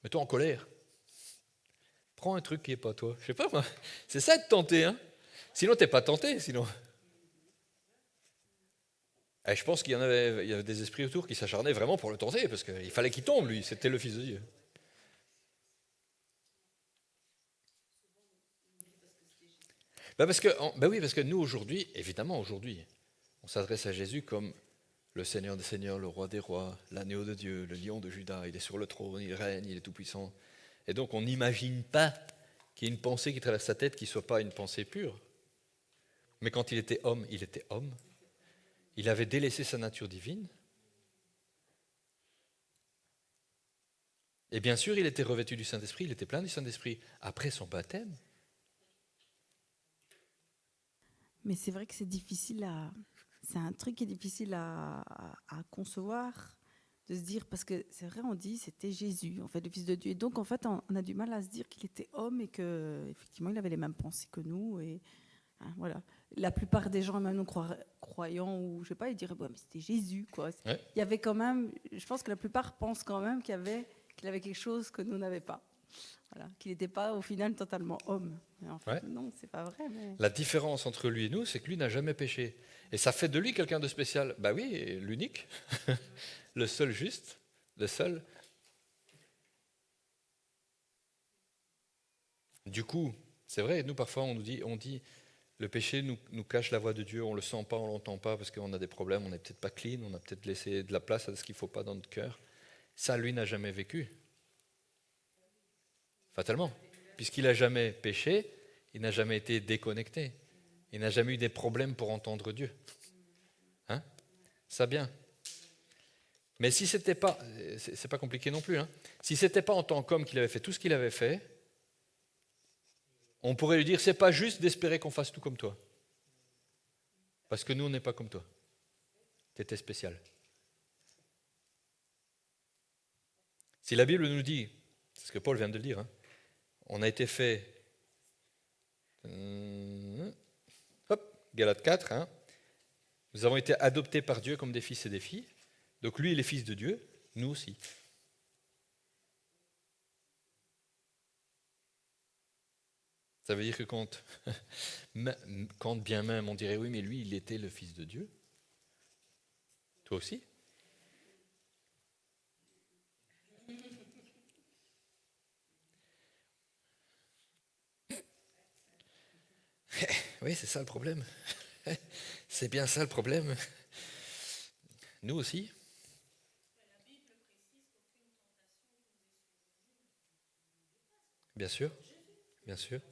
mets-toi en colère. Prends un truc qui n'est pas toi. Je sais pas moi. C'est ça être tenté, Sinon, tu n'es pas tenté, sinon. Et je pense qu'il y avait des esprits autour qui s'acharnaient vraiment pour le tenter, parce qu'il fallait qu'il tombe, lui. C'était le Fils de Dieu. Parce que nous, aujourd'hui, évidemment, aujourd'hui, on s'adresse à Jésus comme le Seigneur des Seigneurs, le Roi des Rois, l'agneau de Dieu, le lion de Juda. Il est sur le trône, il règne, il est tout-puissant. Et donc, on n'imagine pas qu'il y ait une pensée qui traverse sa tête qui ne soit pas une pensée pure. Mais quand il était homme, il était homme. Il avait délaissé sa nature divine. Et bien sûr, il était revêtu du Saint-Esprit, il était plein du Saint-Esprit après son baptême. Mais c'est vrai que c'est difficile c'est un truc qui est difficile à concevoir, de se dire, parce que c'est vrai, on dit c'était Jésus, en fait, le Fils de Dieu. Et donc, en fait, on a du mal à se dire qu'il était homme et qu'effectivement, il avait les mêmes pensées que nous. Et voilà. La plupart des gens, même nous croyants, ou je sais pas, ils diraient, ouais, mais c'était Jésus, quoi. Ouais. Il y avait quand même, je pense que la plupart pensent quand même qu'il avait quelque chose que nous n'avions pas. Voilà, qu'il n'était pas au final totalement homme. Mais en fait, non, c'est pas vrai. Mais... La différence entre lui et nous, c'est que lui n'a jamais péché. Et ça fait de lui quelqu'un de spécial. Bah oui, l'unique, le seul juste, le seul. Du coup, c'est vrai, nous parfois on dit, le péché nous cache la voix de Dieu, on le sent pas, on l'entend pas parce qu'on a des problèmes, on n'est peut-être pas clean, on a peut-être laissé de la place à ce qu'il ne faut pas dans notre cœur. Ça, lui n'a jamais vécu. Fatalement. Puisqu'il n'a jamais péché, il n'a jamais été déconnecté. Il n'a jamais eu des problèmes pour entendre Dieu. Ça bien. Mais si c'était pas, c'est pas compliqué non plus, si c'était pas en tant qu'homme qu'il avait fait tout ce qu'il avait fait, on pourrait lui dire, c'est pas juste d'espérer qu'on fasse tout comme toi. Parce que nous, on n'est pas comme toi. Tu étais spécial. Si la Bible nous dit, c'est ce que Paul vient de le dire, on a été fait, Galates 4, nous avons été adoptés par Dieu comme des fils et des filles. Donc lui, il est fils de Dieu, nous aussi. Ça veut dire que quand bien même on dirait oui, mais lui, il était le fils de Dieu, toi aussi. Oui, c'est ça le problème. C'est bien ça le problème. Nous aussi. Bien sûr, bien sûr.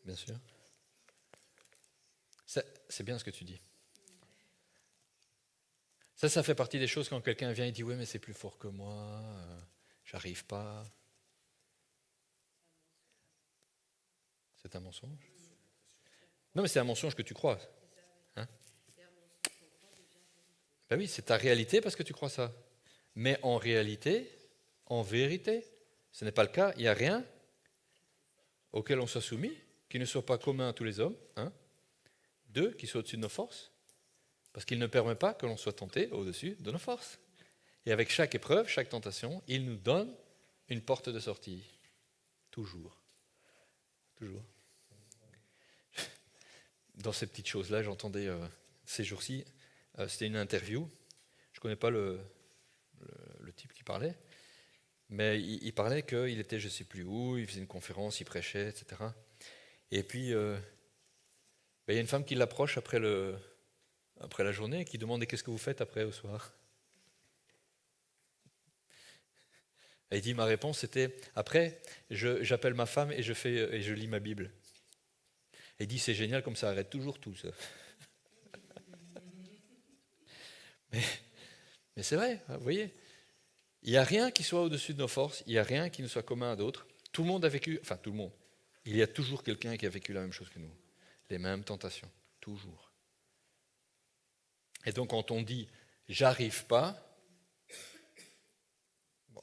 bien sûr. C'est bien ce que tu dis. Ça fait partie des choses quand quelqu'un vient et dit « Oui, mais c'est plus fort que moi, j'arrive pas. » C'est un mensonge. Non, mais c'est un mensonge que tu crois. Hein? Ben oui, c'est ta réalité parce que tu crois ça. Mais en réalité, en vérité, ce n'est pas le cas. Il n'y a rien auquel on soit soumis, qui ne soit pas commun à tous les hommes. 1. 2, qui soit au-dessus de nos forces. Parce qu'il ne permet pas que l'on soit tenté au-dessus de nos forces. Et avec chaque épreuve, chaque tentation, il nous donne une porte de sortie. Toujours. Toujours. Dans ces petites choses-là, j'entendais ces jours-ci, c'était une interview. Je ne connais pas le type qui parlait, mais il parlait qu'il était je ne sais plus où, il faisait une conférence, il prêchait, etc. Et puis, il y a une femme qui l'approche après la journée et qui demande « Qu'est-ce que vous faites après au soir ?» Et il dit « Ma réponse c'était « Après, j'appelle ma femme et je lis ma Bible. » Et il dit « C'est génial, comme ça arrête toujours tout ça. » Mais c'est vrai, vous voyez, il n'y a rien qui soit au-dessus de nos forces, il n'y a rien qui ne soit commun à d'autres. Tout le monde a vécu, enfin tout le monde, il y a toujours quelqu'un qui a vécu la même chose que nous, les mêmes tentations, toujours. Et donc quand on dit « j'arrive pas »,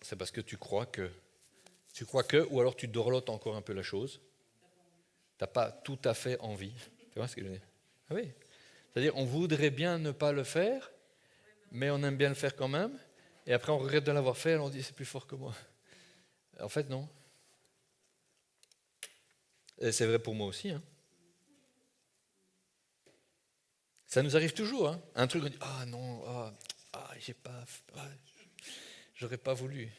c'est parce que tu crois que, ou alors tu dorlotes encore un peu la chose, tu n'as pas tout à fait envie. Tu vois ce que je veux dire? Ah oui. C'est-à-dire on voudrait bien ne pas le faire, mais on aime bien le faire quand même, et après on regrette de l'avoir fait, et on dit c'est plus fort que moi. En fait, non. Et c'est vrai pour moi aussi. Hein. Ça nous arrive toujours. Hein. Un truc, on dit ah non, j'ai pas, j'aurais pas voulu.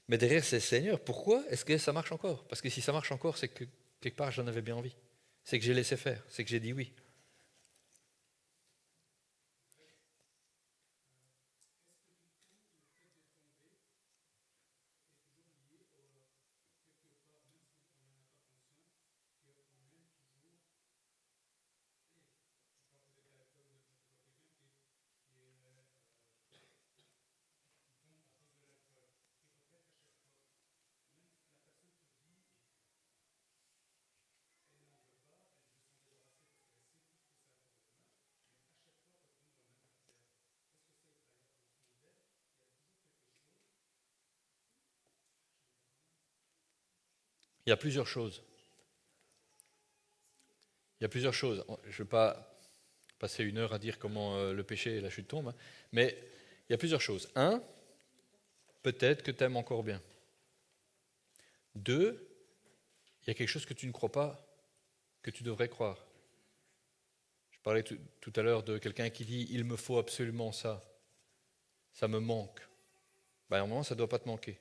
Mais derrière, c'est Seigneur. Pourquoi est-ce que ça marche encore? Parce que si ça marche encore, c'est que quelque part j'en avais bien envie. C'est que j'ai laissé faire. C'est que j'ai dit oui. Il y a plusieurs choses. Il y a plusieurs choses. Je ne vais pas passer 1 heure à dire comment le péché et la chute tombent, hein, mais il y a plusieurs choses. 1, peut-être que tu aimes encore bien. 2, il y a quelque chose que tu ne crois pas, que tu devrais croire. Je parlais tout à l'heure de quelqu'un qui dit « il me faut absolument ça, ça me manque ». À un moment, ça ne doit pas te manquer.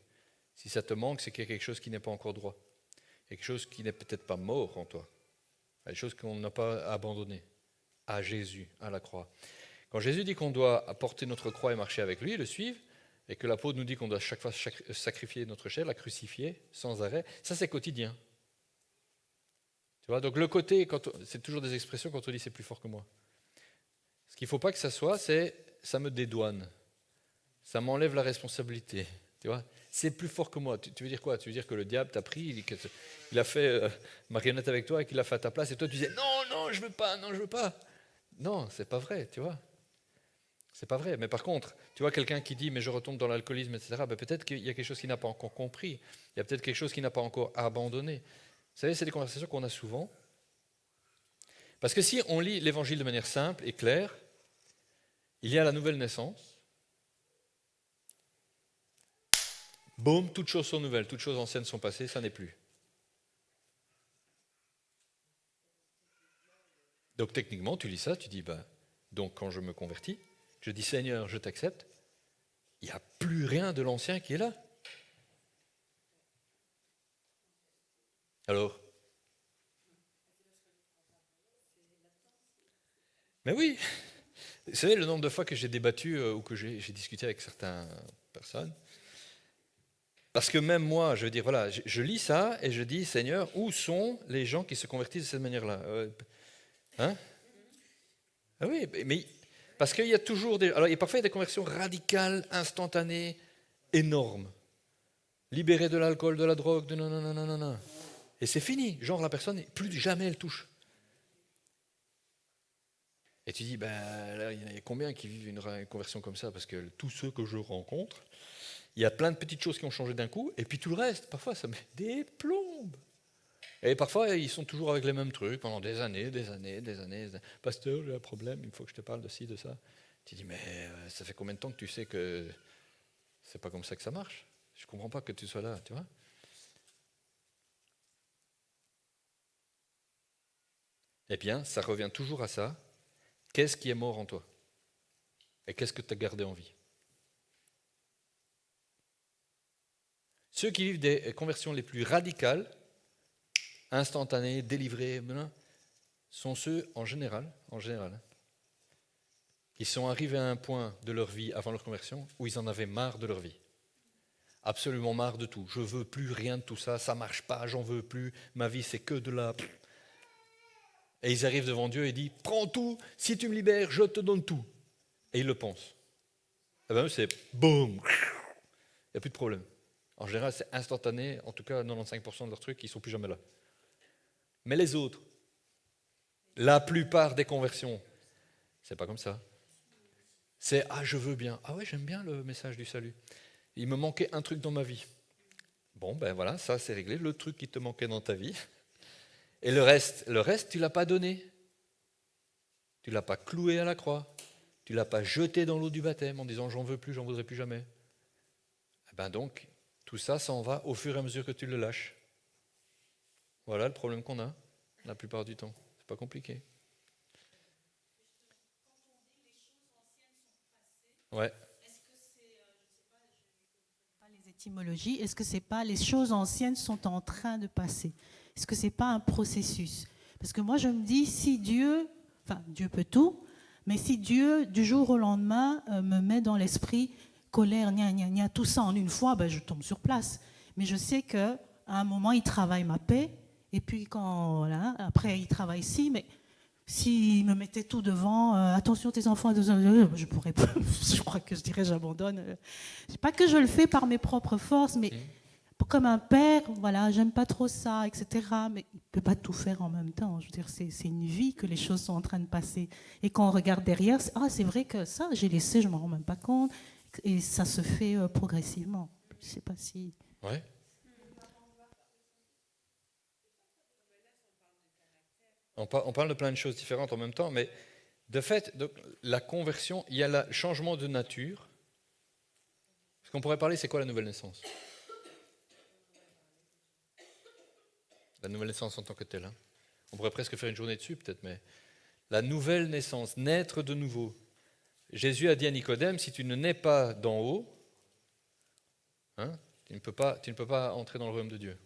Si ça te manque, c'est qu'il y a quelque chose qui n'est pas encore droit. Il y a quelque chose qui n'est peut-être pas mort en toi. Il y a des choses qu'on n'a pas abandonnées à Jésus, à la croix. Quand Jésus dit qu'on doit apporter notre croix et marcher avec lui, le suivre, et que l'apôtre nous dit qu'on doit chaque fois sacrifier notre chair, la crucifier sans arrêt, ça c'est quotidien. Tu vois, donc le côté, c'est toujours des expressions quand on dit c'est plus fort que moi. Ce qu'il ne faut pas que ça soit, c'est ça me dédouane. Ça m'enlève la responsabilité. Tu vois, c'est plus fort que moi. Tu veux dire quoi? Tu veux dire que le diable t'a pris, il a fait marionnette avec toi et qu'il a fait à ta place et toi tu disais non, je veux pas, non, je veux pas. Non, c'est pas vrai, tu vois. C'est pas vrai. Mais par contre, tu vois quelqu'un qui dit mais je retombe dans l'alcoolisme, etc. Ben peut-être qu'il y a quelque chose qu'il n'a pas encore compris. Il y a peut-être quelque chose qu'il n'a pas encore abandonné. Vous savez, c'est des conversations qu'on a souvent. Parce que si on lit l'évangile de manière simple et claire, il y a la nouvelle naissance. Boum, toutes choses sont nouvelles, toutes choses anciennes sont passées, ça n'est plus. Donc techniquement, tu lis ça, tu dis, donc quand je me convertis, je dis Seigneur, je t'accepte, il n'y a plus rien de l'ancien qui est là. Alors? Mais oui, vous savez le nombre de fois que j'ai débattu ou que j'ai discuté avec certaines personnes, Parce que même moi, je veux dire, voilà, je lis ça et je dis, Seigneur, où sont les gens qui se convertissent de cette manière-là? Hein? Ah oui, mais parce qu'il y a toujours des... Alors, il y a parfois des conversions radicales, instantanées, énormes. Libérées de l'alcool, de la drogue, de non, non, non, non, non, non. Et c'est fini. Genre, la personne, plus jamais elle touche. Et tu dis, ben, là, il y a combien qui vivent une conversion comme ça? Parce que tous ceux que je rencontre, il y a plein de petites choses qui ont changé d'un coup, et puis tout le reste, parfois, ça met des plombes. Et parfois, ils sont toujours avec les mêmes trucs pendant des années, des années, des années. Pasteur, j'ai un problème, il faut que je te parle de ci, de ça. Tu dis, mais ça fait combien de temps que tu sais que c'est pas comme ça que ça marche? Je comprends pas que tu sois là, tu vois. Eh bien, ça revient toujours à ça. Qu'est-ce qui est mort en toi? Et qu'est-ce que tu as gardé en vie? Ceux qui vivent des conversions les plus radicales, instantanées, délivrées, sont ceux, en général, qui sont arrivés à un point de leur vie avant leur conversion où ils en avaient marre de leur vie. Absolument marre de tout. Je veux plus rien de tout ça, ça marche pas, j'en veux plus, ma vie c'est que de la... Et ils arrivent devant Dieu et disent, prends tout, si tu me libères, je te donne tout. Et ils le pensent. Et bien c'est boum, il n'y a plus de problème. En général, c'est instantané, en tout cas 95% de leurs trucs, ils ne sont plus jamais là. Mais les autres, la plupart des conversions, c'est pas comme ça. C'est, ah, je veux bien. Ah ouais, j'aime bien le message du salut. Il me manquait un truc dans ma vie. Bon, ben voilà, ça c'est réglé, le truc qui te manquait dans ta vie. Et le reste, tu ne l'as pas donné. Tu ne l'as pas cloué à la croix. Tu ne l'as pas jeté dans l'eau du baptême en disant j'en veux plus, j'en voudrais plus jamais. Eh ben donc, tout ça s'en va au fur et à mesure que tu le lâches. Voilà le problème qu'on a, la plupart du temps. C'est pas compliqué. Ouais. Les étymologies, est-ce que c'est pas les choses anciennes sont en train de passer? Est-ce que c'est pas un processus? Parce que moi je me dis si Dieu, enfin Dieu peut tout, mais si Dieu du jour au lendemain me met dans l'esprit colère, gna gna gna, tout ça en une fois, ben, je tombe sur place. Mais je sais que à un moment il travaille ma paix, et puis quand voilà, après il travaille ici, mais s'il me mettait tout devant, attention tes enfants, je pourrais pas, je crois que je dirais j'abandonne. C'est pas que je le fais par mes propres forces, mais comme un père, voilà, j'aime pas trop ça, etc. Mais il peut pas tout faire en même temps. Je veux dire, c'est une vie que les choses sont en train de passer. Et quand on regarde derrière, c'est vrai que ça, j'ai laissé, je m'en rends même pas compte. Et ça se fait progressivement. Je sais pas si... Ouais. On parle de plein de choses différentes en même temps, mais de fait, donc, la conversion, il y a le changement de nature. Ce qu'on pourrait parler, c'est quoi la nouvelle naissance? La nouvelle naissance en tant que telle. Hein. On pourrait presque faire une journée dessus, peut-être, mais la nouvelle naissance, naître de nouveau. Jésus a dit à Nicodème, si tu ne nais pas d'en haut, hein, tu ne peux pas entrer dans le royaume de Dieu.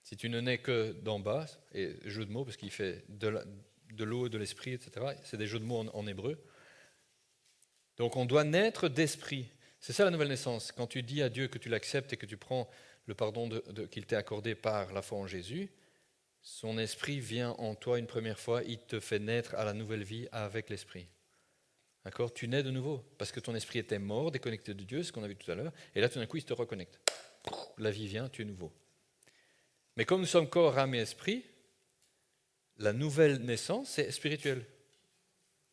Si tu ne nais que d'en bas, et jeu de mots, parce qu'il fait de l'eau et de l'esprit, etc., c'est des jeux de mots en hébreu. Donc on doit naître d'esprit. C'est ça la nouvelle naissance. Quand tu dis à Dieu que tu l'acceptes et que tu prends le pardon qu'il t'est accordé par la foi en Jésus, son esprit vient en toi une première fois, il te fait naître à la nouvelle vie avec l'esprit. D'accord? Tu nais de nouveau, parce que ton esprit était mort, déconnecté de Dieu, ce qu'on a vu tout à l'heure, et là tout d'un coup il te reconnecte. La vie vient, tu es nouveau. Mais comme nous sommes corps, âme et esprit, la nouvelle naissance, c'est spirituel.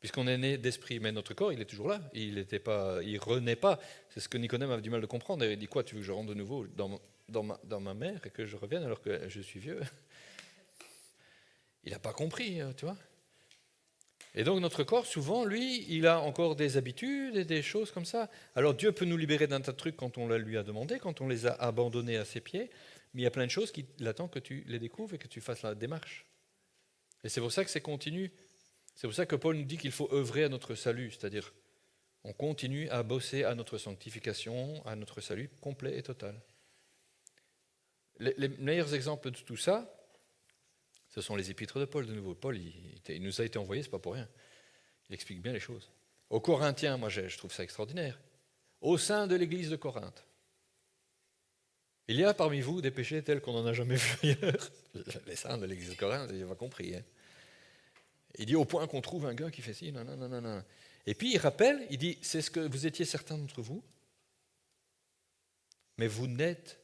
Puisqu'on est né d'esprit, mais notre corps, il est toujours là. Il renaît pas. C'est ce que Nicodème avait du mal de comprendre. Il dit quoi? Tu veux que je rentre de nouveau dans ma mère et que je revienne alors que je suis vieux? Il n'a pas compris, tu vois. Et donc notre corps, souvent, lui, il a encore des habitudes et des choses comme ça. Alors Dieu peut nous libérer d'un tas de trucs quand on lui a demandé, quand on les a abandonnés à ses pieds. Mais il y a plein de choses qui l'attendent que tu les découvres et que tu fasses la démarche. Et c'est pour ça que c'est continu. C'est pour ça que Paul nous dit qu'il faut œuvrer à notre salut, c'est-à-dire on continue à bosser à notre sanctification, à notre salut complet et total. Les meilleurs exemples de tout ça, ce sont les épîtres de Paul de nouveau. Paul, il nous a été envoyé, c'est pas pour rien. Il explique bien les choses. Aux Corinthiens, moi je trouve ça extraordinaire. Au sein de l'église de Corinthe, Il y a parmi vous des péchés tels qu'on n'en a jamais vu ailleurs. Les saints de l'Église coréenne, ils n'ont pas compris. Hein. Il dit au point qu'on trouve un gars qui fait ci, non, non, non, non, non. Et puis il rappelle, il dit, c'est ce que vous étiez certains d'entre vous, mais vous n'êtes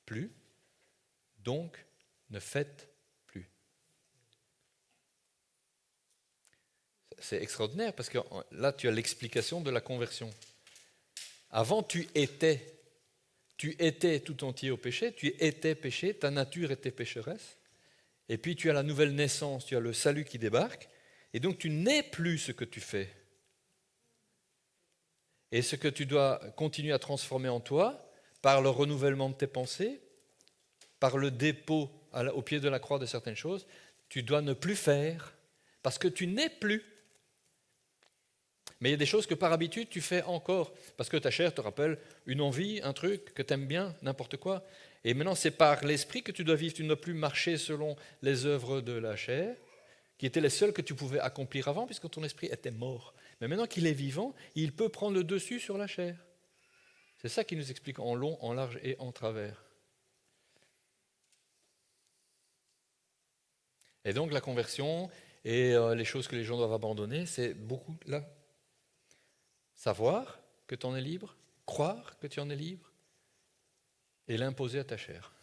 plus, donc ne faites plus. C'est extraordinaire parce que là tu as l'explication de la conversion. Avant tu étais tout entier au péché, tu étais péché, ta nature était pécheresse, et puis tu as la nouvelle naissance, tu as le salut qui débarque, et donc tu n'es plus ce que tu fais. Et ce que tu dois continuer à transformer en toi, par le renouvellement de tes pensées, par le dépôt au pied de la croix de certaines choses, tu dois ne plus faire, parce que tu n'es plus. Mais il y a des choses que par habitude tu fais encore, parce que ta chair te rappelle une envie, un truc que tu aimes bien, n'importe quoi. Et maintenant c'est par l'esprit que tu dois vivre, tu ne dois plus marcher selon les œuvres de la chair, qui étaient les seules que tu pouvais accomplir avant, puisque ton esprit était mort. Mais maintenant qu'il est vivant, il peut prendre le dessus sur la chair. C'est ça qu'il nous explique en long, en large et en travers. Et donc la conversion et les choses que les gens doivent abandonner, c'est beaucoup là. Savoir que tu en es libre, croire que tu en es libre, et l'imposer à ta chair.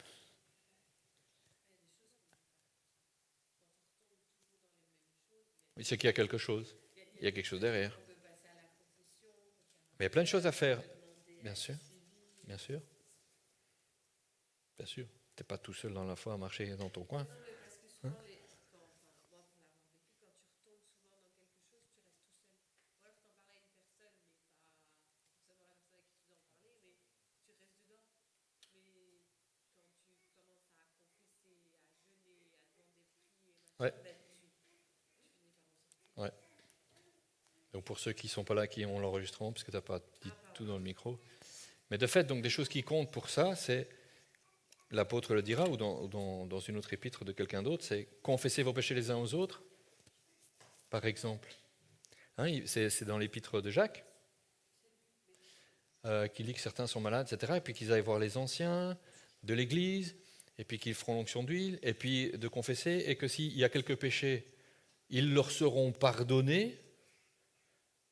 Oui, c'est qu'il y a quelque chose. Il y a quelque chose derrière. Mais il y a plein de choses à faire. Bien sûr. Bien sûr. Bien sûr. Tu n'es pas tout seul dans la foi à marcher dans ton coin. Hein? Ouais. Ouais. Donc pour ceux qui ne sont pas là, qui ont l'enregistrement, parce que tu n'as pas dit tout dans le micro. Mais de fait, donc des choses qui comptent pour ça, c'est, l'apôtre le dira, ou dans une autre épître de quelqu'un d'autre, c'est confesser vos péchés les uns aux autres, par exemple. Hein, c'est dans l'épître de Jacques, qui dit que certains sont malades, etc., et puis qu'ils aillent voir les anciens de l'Église, et puis qu'ils feront l'onction d'huile, et puis de confesser, et que s'il y a quelques péchés, ils leur seront pardonnés.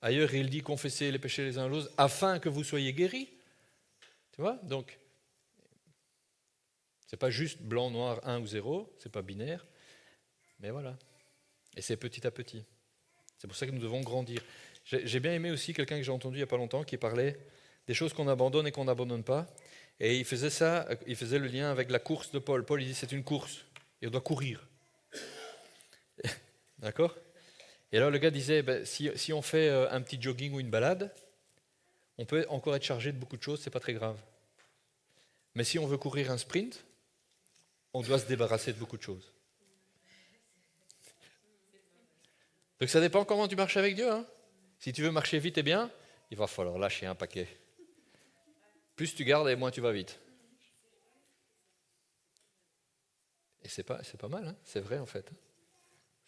Ailleurs, il dit confessez les péchés les uns aux autres, afin que vous soyez guéris. Tu vois, donc, c'est pas juste blanc, noir, 1 ou 0, c'est pas binaire, mais voilà. Et c'est petit à petit. C'est pour ça que nous devons grandir. J'ai bien aimé aussi quelqu'un que j'ai entendu il n'y a pas longtemps qui parlait des choses qu'on abandonne et qu'on n'abandonne pas. Et il faisait ça, il faisait le lien avec la course de Paul. Paul, il dit c'est une course, et on doit courir. D'accord ? Et alors le gars disait, ben, si on fait un petit jogging ou une balade, on peut encore être chargé de beaucoup de choses, c'est pas très grave. Mais si on veut courir un sprint, on doit se débarrasser de beaucoup de choses. Donc ça dépend comment tu marches avec Dieu. Hein. Si tu veux marcher vite et bien, il va falloir lâcher un paquet. Plus tu gardes et moins tu vas vite. Et c'est pas mal, hein. C'est vrai en fait.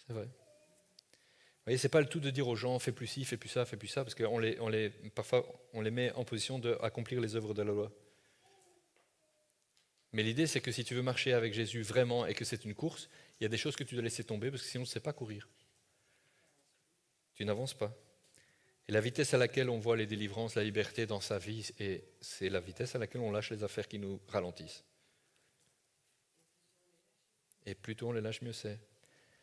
C'est vrai. Vous voyez, c'est pas le tout de dire aux gens fais plus ci, fais plus ça, parce que parfois on les met en position d'accomplir les œuvres de la loi. Mais l'idée c'est que si tu veux marcher avec Jésus vraiment et que c'est une course, il y a des choses que tu dois laisser tomber parce que sinon tu ne sais pas courir. Tu n'avances pas. Et la vitesse à laquelle on voit les délivrances, la liberté dans sa vie, c'est la vitesse à laquelle on lâche les affaires qui nous ralentissent. Et plus tôt on les lâche, mieux c'est.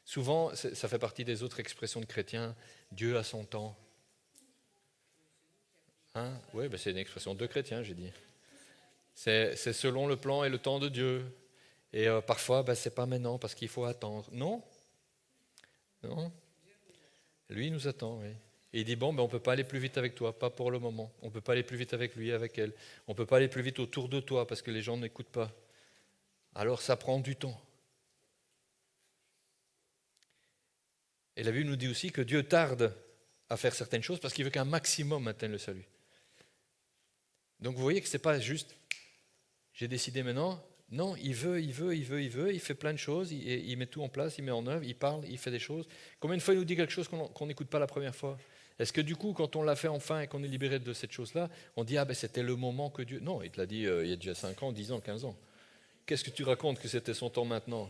Souvent, ça fait partie des autres expressions de chrétiens, Dieu a son temps. Hein? Oui, ben c'est une expression de chrétien, j'ai dit. C'est selon le plan et le temps de Dieu. Et parfois, ben, c'est pas maintenant parce qu'il faut attendre. Non. Lui, il nous attend, oui. Et il dit, bon, ben, on ne peut pas aller plus vite avec toi, pas pour le moment. On ne peut pas aller plus vite avec lui, avec elle. On ne peut pas aller plus vite autour de toi parce que les gens n'écoutent pas. Alors ça prend du temps. Et la Bible nous dit aussi que Dieu tarde à faire certaines choses parce qu'il veut qu'un maximum atteigne le salut. Donc vous voyez que ce n'est pas juste, j'ai décidé maintenant. Non, il veut, il fait plein de choses, il met tout en place, il met en œuvre, il parle, il fait des choses. Combien de fois il nous dit quelque chose qu'on n'écoute pas la première fois? Est-ce que du coup, quand on l'a fait enfin et qu'on est libéré de cette chose-là, on dit, ah ben c'était le moment que Dieu... Non, il te l'a dit il y a déjà 5 ans, 10 ans, 15 ans. Qu'est-ce que tu racontes que c'était son temps maintenant?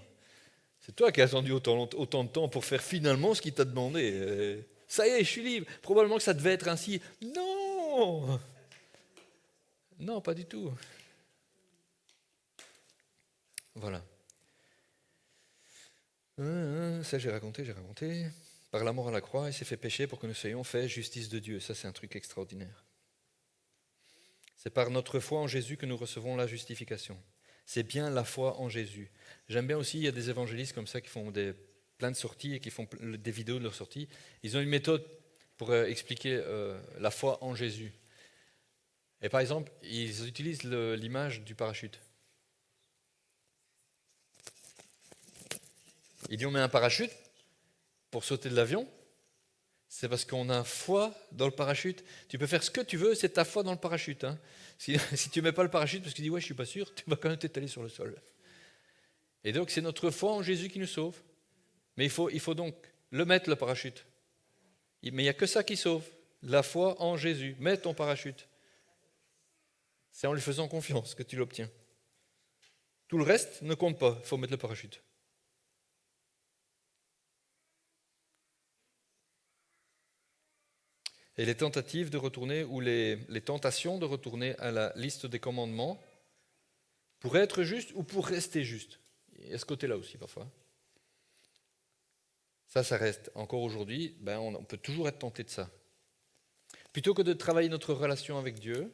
C'est toi qui as attendu autant de temps pour faire finalement ce qu'il t'a demandé. Ça y est, je suis libre. Probablement que ça devait être ainsi. Non! Non, pas du tout. Voilà. Ça, j'ai raconté. Par la mort à la croix, il s'est fait pécher pour que nous soyons faits justice de Dieu. Ça, c'est un truc extraordinaire. C'est par notre foi en Jésus que nous recevons la justification. C'est bien la foi en Jésus. J'aime bien aussi, il y a des évangélistes comme ça qui font plein de sorties et qui font des vidéos de leurs sorties. Ils ont une méthode pour expliquer la foi en Jésus. Et par exemple, ils utilisent l'image du parachute. Il dit on met un parachute pour sauter de l'avion, c'est parce qu'on a foi dans le parachute. Tu peux faire ce que tu veux, c'est ta foi dans le parachute. Hein. Si tu ne mets pas le parachute parce que tu dis ouais je suis pas sûr, tu vas quand même t'étaler sur le sol. Et donc c'est notre foi en Jésus qui nous sauve. Mais il faut donc le mettre le parachute. Mais il n'y a que ça qui sauve, la foi en Jésus. Mets ton parachute. C'est en lui faisant confiance que tu l'obtiens. Tout le reste ne compte pas, il faut mettre le parachute. Et les tentatives de retourner, ou les tentations de retourner à la liste des commandements, pour être juste ou pour rester juste. Il y a ce côté-là aussi parfois. Ça reste. Encore aujourd'hui, on peut toujours être tenté de ça. Plutôt que de travailler notre relation avec Dieu,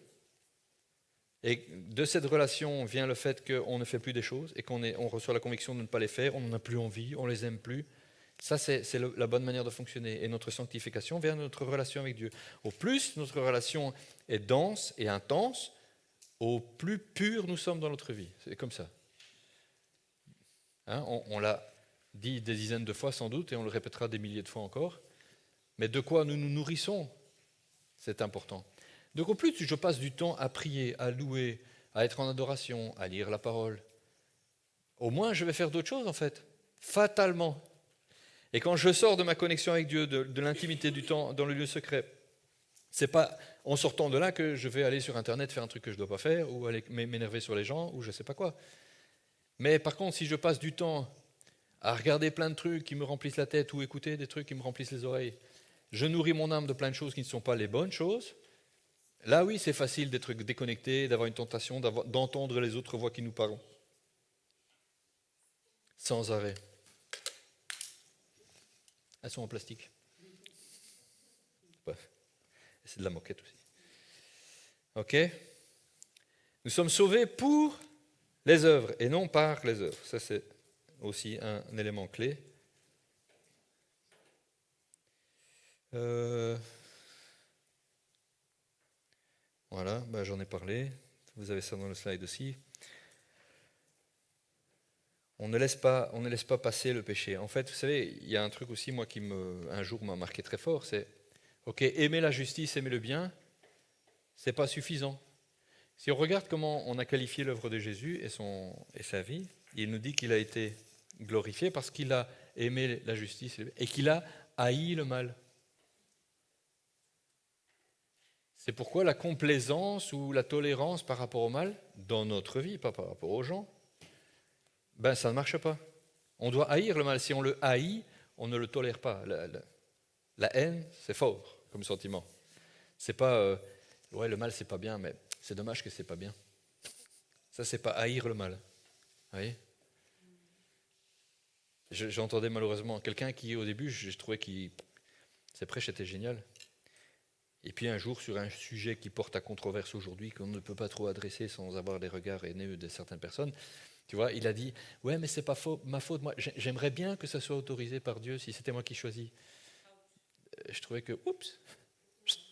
et de cette relation vient le fait qu'on ne fait plus des choses, et on reçoit la conviction de ne pas les faire, on n'en a plus envie, on ne les aime plus. Ça, c'est la bonne manière de fonctionner. Et notre sanctification vient de notre relation avec Dieu. Au plus notre relation est dense et intense, au plus pur nous sommes dans notre vie. C'est comme ça. Hein, on l'a dit des dizaines de fois sans doute, et on le répétera des milliers de fois encore. Mais de quoi nous nous nourrissons, c'est important. Donc au plus je passe du temps à prier, à louer, à être en adoration, à lire la parole, au moins je vais faire d'autres choses en fait, fatalement. Et quand je sors de ma connexion avec Dieu, de l'intimité du temps dans le lieu secret, c'est pas en sortant de là que je vais aller sur Internet faire un truc que je ne dois pas faire, ou aller m'énerver sur les gens, ou je ne sais pas quoi. Mais par contre, si je passe du temps à regarder plein de trucs qui me remplissent la tête, ou écouter des trucs qui me remplissent les oreilles, je nourris mon âme de plein de choses qui ne sont pas les bonnes choses. Là, oui, c'est facile d'être déconnecté, d'avoir une tentation, d'entendre les autres voix qui nous parlent. Sans arrêt. Elles sont en plastique. Ouais. C'est de la moquette aussi. Ok ? Nous sommes sauvés pour les œuvres et non par les œuvres. Ça, c'est aussi un élément clé. Voilà, j'en ai parlé. Vous avez ça dans le slide aussi. On ne laisse pas passer le péché. En fait, vous savez, il y a un truc aussi, moi, qui un jour m'a marqué très fort, c'est, ok, aimer la justice, aimer le bien, c'est pas suffisant. Si on regarde comment on a qualifié l'œuvre de Jésus et sa vie, il nous dit qu'il a été glorifié parce qu'il a aimé la justice et qu'il a haï le mal. C'est pourquoi la complaisance ou la tolérance par rapport au mal, dans notre vie, pas par rapport aux gens, ça ne marche pas. On doit haïr le mal. Si on le haït, on ne le tolère pas. La haine, c'est fort comme sentiment. C'est pas, ouais, le mal, c'est pas bien, mais c'est dommage que c'est pas bien. Ça, c'est pas haïr le mal. Vous voyez ? J'entendais malheureusement quelqu'un qui, au début, je trouvais que ses prêches étaient géniales. Et puis un jour, sur un sujet qui porte à controverse aujourd'hui, qu'on ne peut pas trop adresser sans avoir les regards haineux de certaines personnes, tu vois, il a dit « Ouais, mais c'est pas ma faute. Moi, j'aimerais bien que ça soit autorisé par Dieu si c'était moi qui choisis. » Je trouvais que, oups,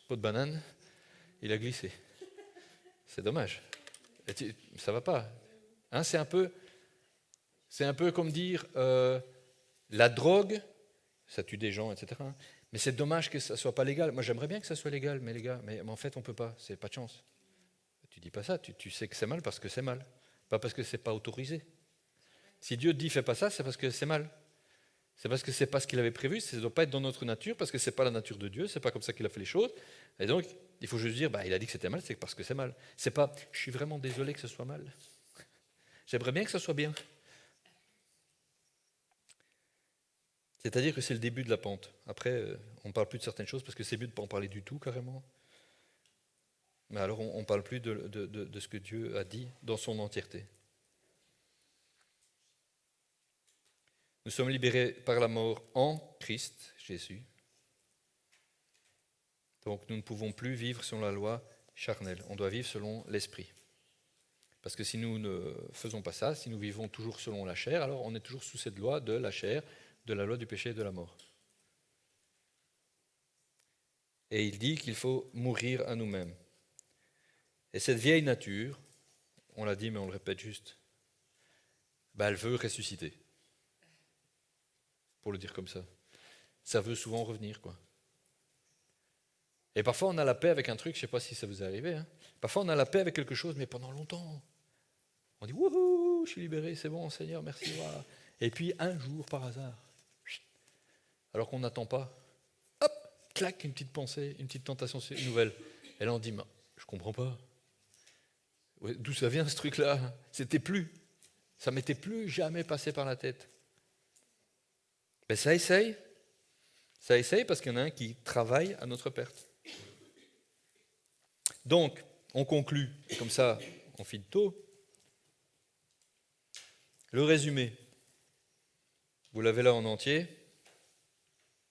pot de banane, il a glissé. C'est dommage. Ça va pas. Hein, c'est un peu comme dire la drogue, ça tue des gens, etc. Mais c'est dommage que ça soit pas légal. Moi, j'aimerais bien que ça soit légal, mais les gars, mais en fait, on peut pas. C'est pas de chance. Tu dis pas ça. Tu sais que c'est mal parce que c'est mal. Pas parce que c'est pas autorisé. Si Dieu te dit fais pas ça, c'est parce que c'est mal. c'est parce que c'est pas ce qu'il avait prévu, ça ne doit pas être dans notre nature, parce que c'est pas la nature de Dieu, c'est pas comme ça qu'il a fait les choses. Et donc, il faut juste dire, il a dit que c'était mal, c'est parce que c'est mal. C'est pas, je suis vraiment désolé que ce soit mal. J'aimerais bien que ce soit bien. C'est-à-dire que c'est le début de la pente. Après, on ne parle plus de certaines choses parce que c'est mieux de ne pas en parler du tout, carrément. Mais alors, on ne parle plus de ce que Dieu a dit dans son entièreté. Nous sommes libérés par la mort en Christ, Jésus. Donc, nous ne pouvons plus vivre selon la loi charnelle. On doit vivre selon l'esprit. Parce que si nous ne faisons pas ça, si nous vivons toujours selon la chair, alors on est toujours sous cette loi de la chair, de la loi du péché et de la mort. Et il dit qu'il faut mourir à nous-mêmes. Et cette vieille nature, on l'a dit mais on le répète juste, elle veut ressusciter. Pour le dire comme ça. Ça veut souvent revenir, quoi. Et parfois on a la paix avec un truc, je ne sais pas si ça vous est arrivé, hein. Parfois on a la paix avec quelque chose, mais pendant longtemps. On dit, wouhou, je suis libéré, c'est bon, Seigneur, merci. Voilà. Et puis un jour, par hasard, alors qu'on n'attend pas, hop, clac, une petite pensée, une petite tentation nouvelle. Et là on dit, je ne comprends pas. D'où ça vient ce truc-là? C'était plus. Ça ne m'était plus jamais passé par la tête. Mais ça essaye. Ça essaye parce qu'il y en a un qui travaille à notre perte. Donc, on conclut, comme ça, on finit tôt. Le résumé, vous l'avez là en entier.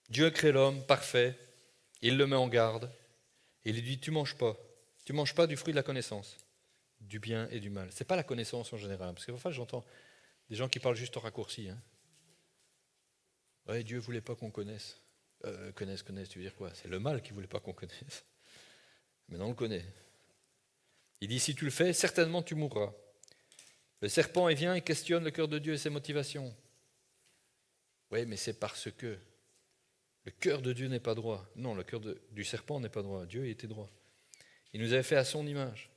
Dieu crée l'homme parfait, il le met en garde, et il lui dit, tu manges pas du fruit de la connaissance, du bien et du mal. Ce n'est pas la connaissance en général, parce que parfois j'entends des gens qui parlent juste en raccourci. Ouais, Dieu ne voulait pas qu'on connaisse. Connaisse, tu veux dire quoi? C'est le mal qui ne voulait pas qu'on connaisse. Maintenant on le connaît. Il dit, si tu le fais, certainement tu mourras. Le serpent, il vient et questionne le cœur de Dieu et ses motivations. Oui, mais c'est parce que le cœur de Dieu n'est pas droit. Non, le cœur du serpent n'est pas droit. Dieu était droit. Il nous avait fait à son image.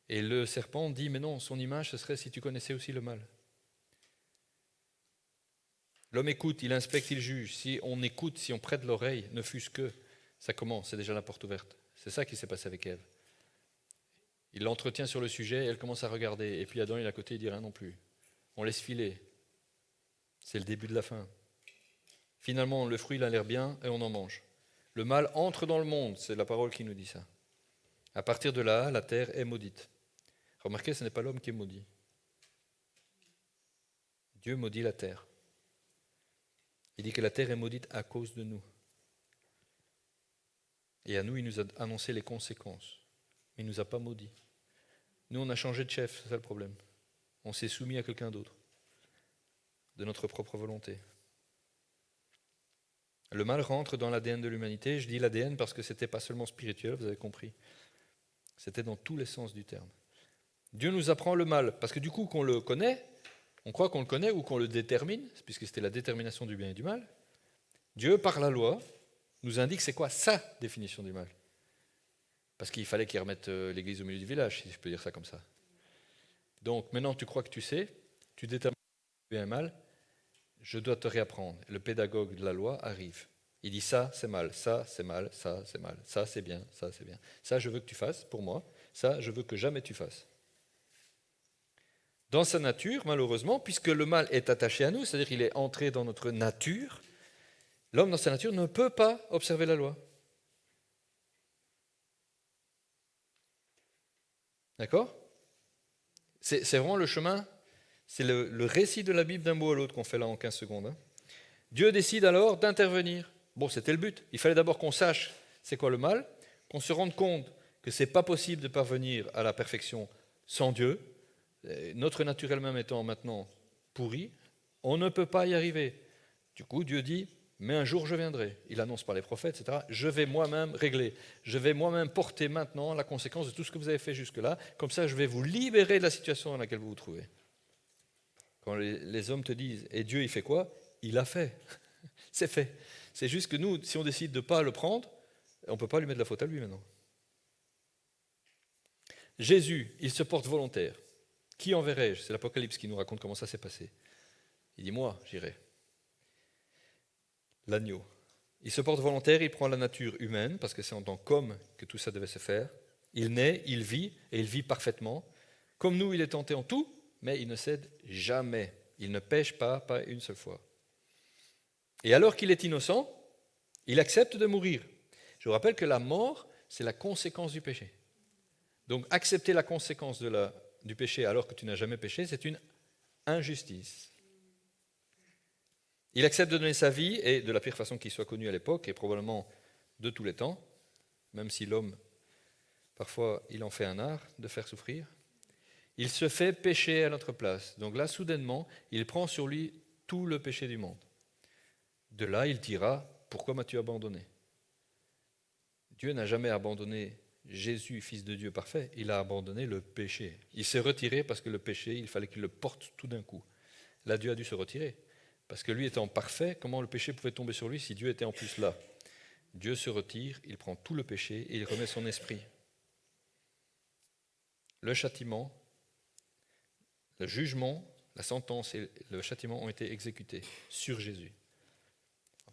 Et le serpent dit, mais non, son image, ce serait si tu connaissais aussi le mal. L'homme écoute, il inspecte, il juge. Si on écoute, si on prête l'oreille, ne fût-ce que, ça commence, c'est déjà la porte ouverte. C'est ça qui s'est passé avec Ève. Il l'entretient sur le sujet, elle commence à regarder. Et puis Adam, il est à côté, il dit rien non plus. On laisse filer. C'est le début de la fin. Finalement, le fruit, il a l'air bien et on en mange. Le mal entre dans le monde, c'est la parole qui nous dit ça. À partir de là, la terre est maudite. Remarquez, ce n'est pas l'homme qui est maudit. Dieu maudit la terre. Il dit que la terre est maudite à cause de nous. Et à nous, il nous a annoncé les conséquences. Mais il ne nous a pas maudits. Nous, on a changé de chef, c'est ça le problème. On s'est soumis à quelqu'un d'autre, de notre propre volonté. Le mal rentre dans l'ADN de l'humanité. Je dis l'ADN parce que ce n'était pas seulement spirituel, vous avez compris. C'était dans tous les sens du terme. Dieu nous apprend le mal, parce que du coup, qu'on le connaît, on croit qu'on le connaît ou qu'on le détermine, puisque c'était la détermination du bien et du mal. Dieu, par la loi, nous indique c'est quoi sa définition du mal. Parce qu'il fallait qu'il remette l'église au milieu du village, si je peux dire ça comme ça. Donc maintenant tu crois que tu sais, tu détermines le bien et le mal, je dois te réapprendre. Le pédagogue de la loi arrive. Il dit ça c'est mal, ça c'est mal, ça c'est mal, ça c'est bien, ça c'est bien. Ça je veux que tu fasses pour moi, ça je veux que jamais tu fasses. Dans sa nature, malheureusement, puisque le mal est attaché à nous, c'est-à-dire qu'il est entré dans notre nature, l'homme dans sa nature ne peut pas observer la loi. D'accord? C'est vraiment le chemin, c'est le récit de la Bible d'un bout à l'autre qu'on fait là en 15 secondes. Dieu décide alors d'intervenir. Bon, c'était le but. Il fallait d'abord qu'on sache c'est quoi le mal, qu'on se rende compte que ce n'est pas possible de parvenir à la perfection sans Dieu. Notre nature elle-même étant maintenant pourrie, on ne peut pas y arriver. Du coup, Dieu dit, mais un jour je viendrai. Il annonce par les prophètes, etc. Je vais moi-même régler. Je vais moi-même porter maintenant la conséquence de tout ce que vous avez fait jusque-là. Comme ça, je vais vous libérer de la situation dans laquelle vous vous trouvez. Quand les hommes te disent, et Dieu, il fait quoi? Il a fait. C'est fait. C'est juste que nous, si on décide de ne pas le prendre, on ne peut pas lui mettre la faute à lui maintenant. Jésus, il se porte volontaire. Qui enverrai-je? C'est l'Apocalypse qui nous raconte comment ça s'est passé. Il dit, moi, j'irai. l'agneau. Il se porte volontaire, il prend la nature humaine, parce que c'est en tant qu'homme que tout ça devait se faire. Il naît, il vit, et il vit parfaitement. Comme nous, il est tenté en tout, mais il ne cède jamais. Il ne pêche pas une seule fois. Et alors qu'il est innocent, il accepte de mourir. Je vous rappelle que la mort, c'est la conséquence du péché. Donc accepter la conséquence du péché alors que tu n'as jamais péché, c'est une injustice. Il accepte de donner sa vie, et de la pire façon qui soit connue à l'époque, et probablement de tous les temps, même si l'homme, parfois, il en fait un art de faire souffrir. Il se fait pécher à notre place. Donc là, soudainement, il prend sur lui tout le péché du monde. De là, il dira, pourquoi m'as-tu abandonné ? Dieu n'a jamais abandonné Jésus, fils de Dieu parfait, il a abandonné le péché. Il s'est retiré parce que le péché, il fallait qu'il le porte tout d'un coup. Là, Dieu a dû se retirer. Parce que lui étant parfait, comment le péché pouvait tomber sur lui si Dieu était en plus là ? Dieu se retire, il prend tout le péché et il remet son esprit. Le châtiment, le jugement, la sentence et le châtiment ont été exécutés sur Jésus.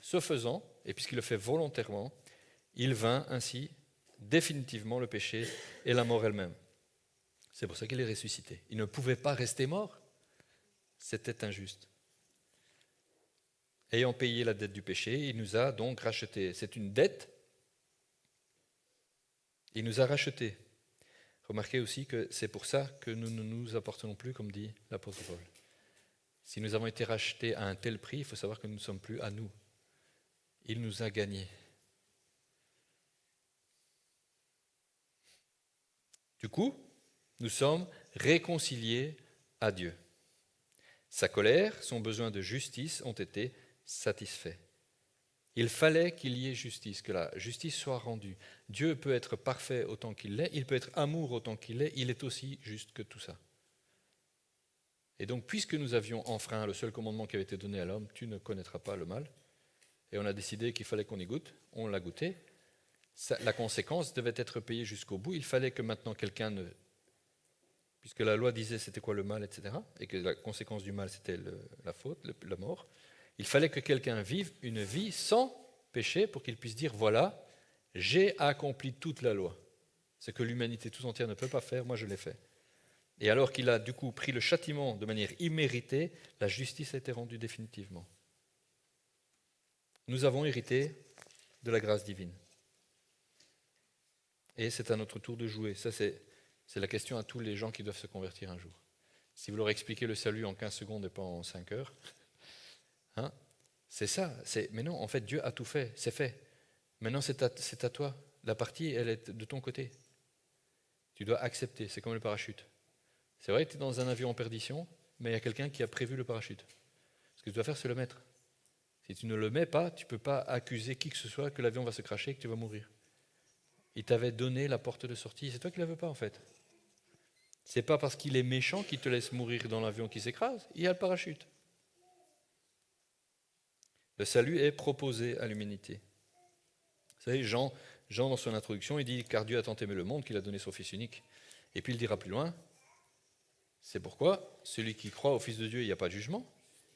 Ce faisant, et puisqu'il le fait volontairement, il vainc ainsi définitivement le péché et la mort elle-même. C'est pour ça qu'il est ressuscité. Il ne pouvait pas rester mort. C'était injuste. Ayant payé la dette du péché, il nous a donc rachetés. C'est une dette. Il nous a rachetés. Remarquez aussi que c'est pour ça que nous ne nous appartenons plus, comme dit l'apôtre Paul. Si nous avons été rachetés à un tel prix, il faut savoir que nous ne sommes plus à nous. Il nous a gagnés. Du coup, nous sommes réconciliés à Dieu. Sa colère, son besoin de justice ont été satisfaits. Il fallait qu'il y ait justice, que la justice soit rendue. Dieu peut être parfait autant qu'il l'est, il peut être amour autant qu'il l'est, il est aussi juste que tout ça. Et donc, puisque nous avions enfreint le seul commandement qui avait été donné à l'homme, tu ne connaîtras pas le mal, et on a décidé qu'il fallait qu'on y goûte, on l'a goûté, la conséquence devait être payée jusqu'au bout, il fallait que maintenant quelqu'un ne... Puisque la loi disait c'était quoi le mal, etc., et que la conséquence du mal c'était la faute, la mort, il fallait que quelqu'un vive une vie sans péché pour qu'il puisse dire voilà, j'ai accompli toute la loi. Ce que l'humanité tout entière ne peut pas faire, moi je l'ai fait. Et alors qu'il a du coup pris le châtiment de manière imméritée, la justice a été rendue définitivement. Nous avons hérité de la grâce divine. Et c'est à notre tour de jouer. Ça, c'est la question à tous les gens qui doivent se convertir un jour. Si vous leur expliquez le salut en 15 secondes et pas en 5 heures, hein, c'est ça. Mais non, en fait, Dieu a tout fait, c'est fait. Maintenant, c'est à toi. La partie, elle est de ton côté. Tu dois accepter, c'est comme le parachute. C'est vrai que tu es dans un avion en perdition, mais il y a quelqu'un qui a prévu le parachute. Ce que tu dois faire, c'est le mettre. Si tu ne le mets pas, tu ne peux pas accuser qui que ce soit que l'avion va se cracher et que tu vas mourir. Il t'avait donné la porte de sortie, c'est toi qui ne la veux pas en fait. C'est pas parce qu'il est méchant qu'il te laisse mourir dans l'avion qui s'écrase, il y a le parachute. Le salut est proposé à l'humanité. Vous savez, Jean, dans son introduction, il dit « Car Dieu a tant aimé le monde qu'il a donné son Fils unique ». Et puis il dira plus loin, c'est pourquoi celui qui croit au Fils de Dieu, il n'y a pas de jugement,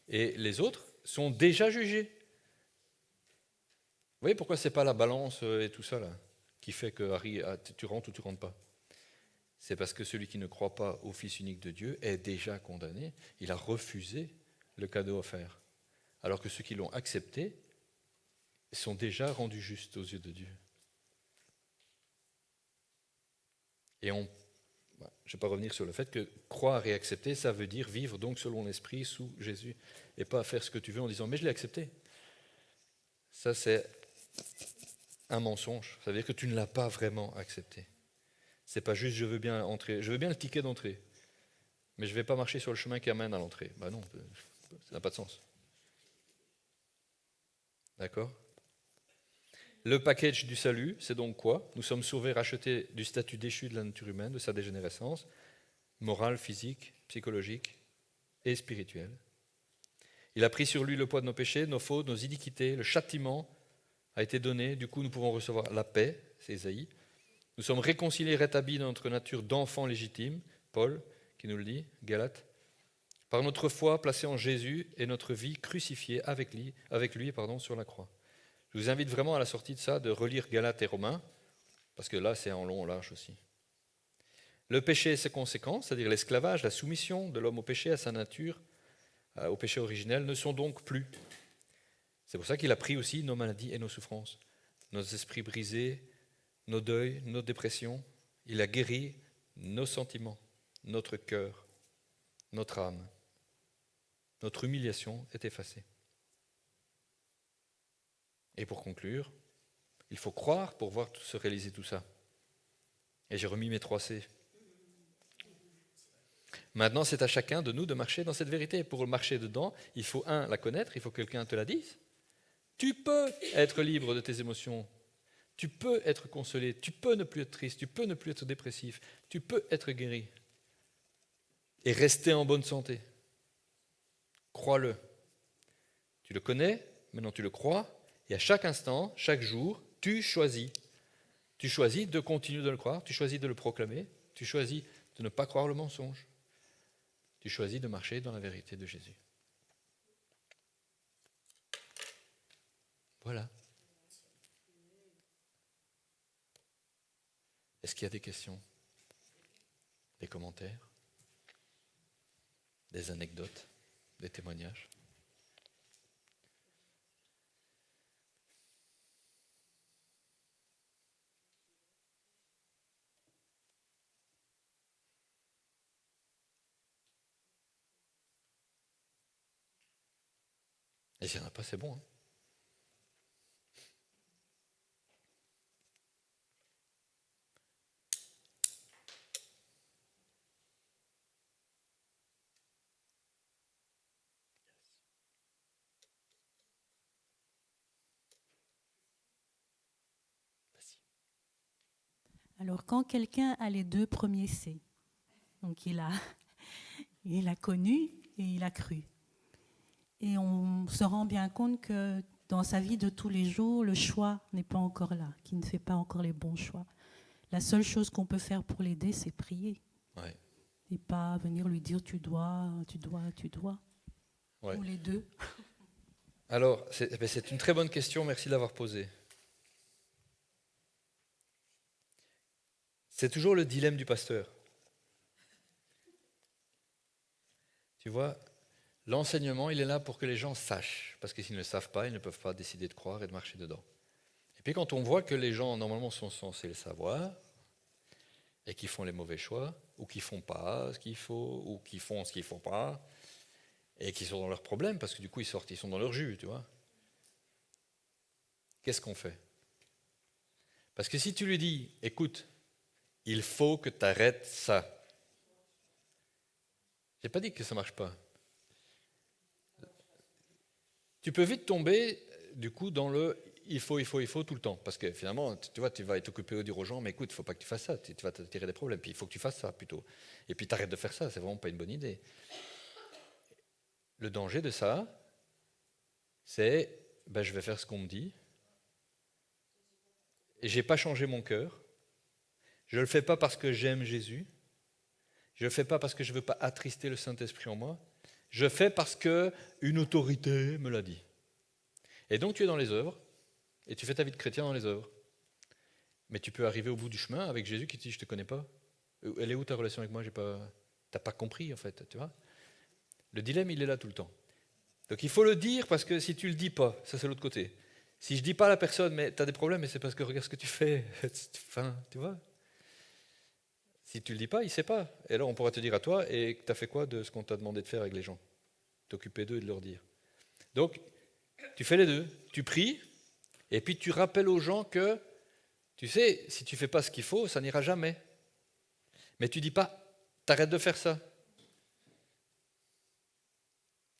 et les autres sont déjà jugés. Vous voyez pourquoi ce n'est pas la balance et tout ça là qui fait que Harry, tu rentres ou tu ne rentres pas. C'est parce que celui qui ne croit pas au Fils unique de Dieu est déjà condamné. Il a refusé le cadeau offert. Alors que ceux qui l'ont accepté sont déjà rendus justes aux yeux de Dieu. Et je ne vais pas revenir sur le fait que croire et accepter, ça veut dire vivre donc selon l'Esprit sous Jésus et pas faire ce que tu veux en disant « mais je l'ai accepté ». Ça, c'est un mensonge. Ça veut dire que tu ne l'as pas vraiment accepté. C'est pas juste je veux bien entrer, je veux bien le ticket d'entrée, mais je ne vais pas marcher sur le chemin qui amène à l'entrée. Ben non, ça n'a pas de sens. D'accord ? Le package du salut, c'est donc quoi ? Nous sommes sauvés, rachetés du statut déchu de la nature humaine, de sa dégénérescence, morale, physique, psychologique et spirituelle. Il a pris sur lui le poids de nos péchés, nos fautes, nos iniquités, le châtiment a été donné, du coup nous pouvons recevoir la paix, c'est Ésaïe. Nous sommes réconciliés, rétablis dans notre nature d'enfants légitimes, Paul qui nous le dit, Galates. par notre foi placée en Jésus et notre vie crucifiée avec lui, sur la croix. Je vous invite vraiment à la sortie de ça de relire Galates et Romains, parce que là c'est en long, en large aussi. Le péché et ses conséquences, c'est-à-dire l'esclavage, la soumission de l'homme au péché, à sa nature, au péché originel, ne sont donc plus. C'est pour ça qu'il a pris aussi nos maladies et nos souffrances, nos esprits brisés, nos deuils, nos dépressions. Il a guéri nos sentiments, notre cœur, notre âme. Notre humiliation est effacée. Et pour conclure, il faut croire pour voir se réaliser tout ça. Et j'ai remis mes 3 C. Maintenant, c'est à chacun de nous de marcher dans cette vérité. Pour marcher dedans, il faut, la connaître, il faut que quelqu'un te la dise. Tu peux être libre de tes émotions. Tu peux être consolé. Tu peux ne plus être triste. Tu peux ne plus être dépressif. Tu peux être guéri. Et rester en bonne santé. Crois-le. Tu le connais, maintenant tu le crois. Et à chaque instant, chaque jour, tu choisis. Tu choisis de continuer de le croire. Tu choisis de le proclamer. Tu choisis de ne pas croire le mensonge. Tu choisis de marcher dans la vérité de Jésus. Voilà. Est-ce qu'il y a des questions? Des commentaires? Des anecdotes? Des témoignages? Et s'il n'y en a pas, c'est bon. Alors, quand quelqu'un a les 2 premiers C, donc il a connu et il a cru. Et on se rend bien compte que dans sa vie de tous les jours, le choix n'est pas encore là, qu'il ne fait pas encore les bons choix. La seule chose qu'on peut faire pour l'aider, c'est prier. Ouais. Et pas venir lui dire tu dois. Ouais. Ou les 2. Alors, c'est une très bonne question, merci de l'avoir posée. C'est toujours le dilemme du pasteur. Tu vois, l'enseignement, il est là pour que les gens sachent, parce que s'ils ne le savent pas, ils ne peuvent pas décider de croire et de marcher dedans. Et puis quand on voit que les gens, normalement, sont censés le savoir, et qu'ils font les mauvais choix, ou qu'ils ne font pas ce qu'il faut, ou qu'ils font ce qu'il ne faut pas, et qu'ils sont dans leurs problèmes, parce que du coup, ils sont dans leur jus, tu vois. Qu'est-ce qu'on fait? Parce que si tu lui dis, écoute, il faut que tu arrêtes ça. Je n'ai pas dit que ça ne marche pas. Tu peux vite tomber, du coup, dans le il faut tout le temps. Parce que finalement, tu vois, tu vas être occupé au dire aux gens, mais écoute, il ne faut pas que tu fasses ça, tu vas t'attirer des problèmes, puis il faut que tu fasses ça plutôt. Et puis tu arrêtes de faire ça, c'est vraiment pas une bonne idée. Le danger de ça, c'est, je vais faire ce qu'on me dit, et je n'ai pas changé mon cœur, je ne le fais pas parce que j'aime Jésus, je ne le fais pas parce que je ne veux pas attrister le Saint-Esprit en moi, je fais parce qu'une autorité me l'a dit. Et donc tu es dans les œuvres, et tu fais ta vie de chrétien dans les œuvres. Mais tu peux arriver au bout du chemin avec Jésus qui te dit « je ne te connais pas ». Elle est où ta relation avec moi? Tu n'as pas compris en fait, tu vois. Le dilemme, il est là tout le temps. Donc il faut le dire parce que si tu ne le dis pas, ça c'est l'autre côté. Si je ne dis pas à la personne « mais tu as des problèmes, mais c'est parce que regarde ce que tu fais ». Enfin, tu vois. Si tu ne le dis pas, il ne sait pas. Et alors on pourra te dire à toi « et tu as fait quoi de ce qu'on t'a demandé de faire avec les gens ?» T'occuper d'eux et de leur dire. Donc, tu fais les deux. Tu pries, et puis tu rappelles aux gens que, tu sais, si tu ne fais pas ce qu'il faut, ça n'ira jamais. Mais tu ne dis pas « t'arrêtes de faire ça ».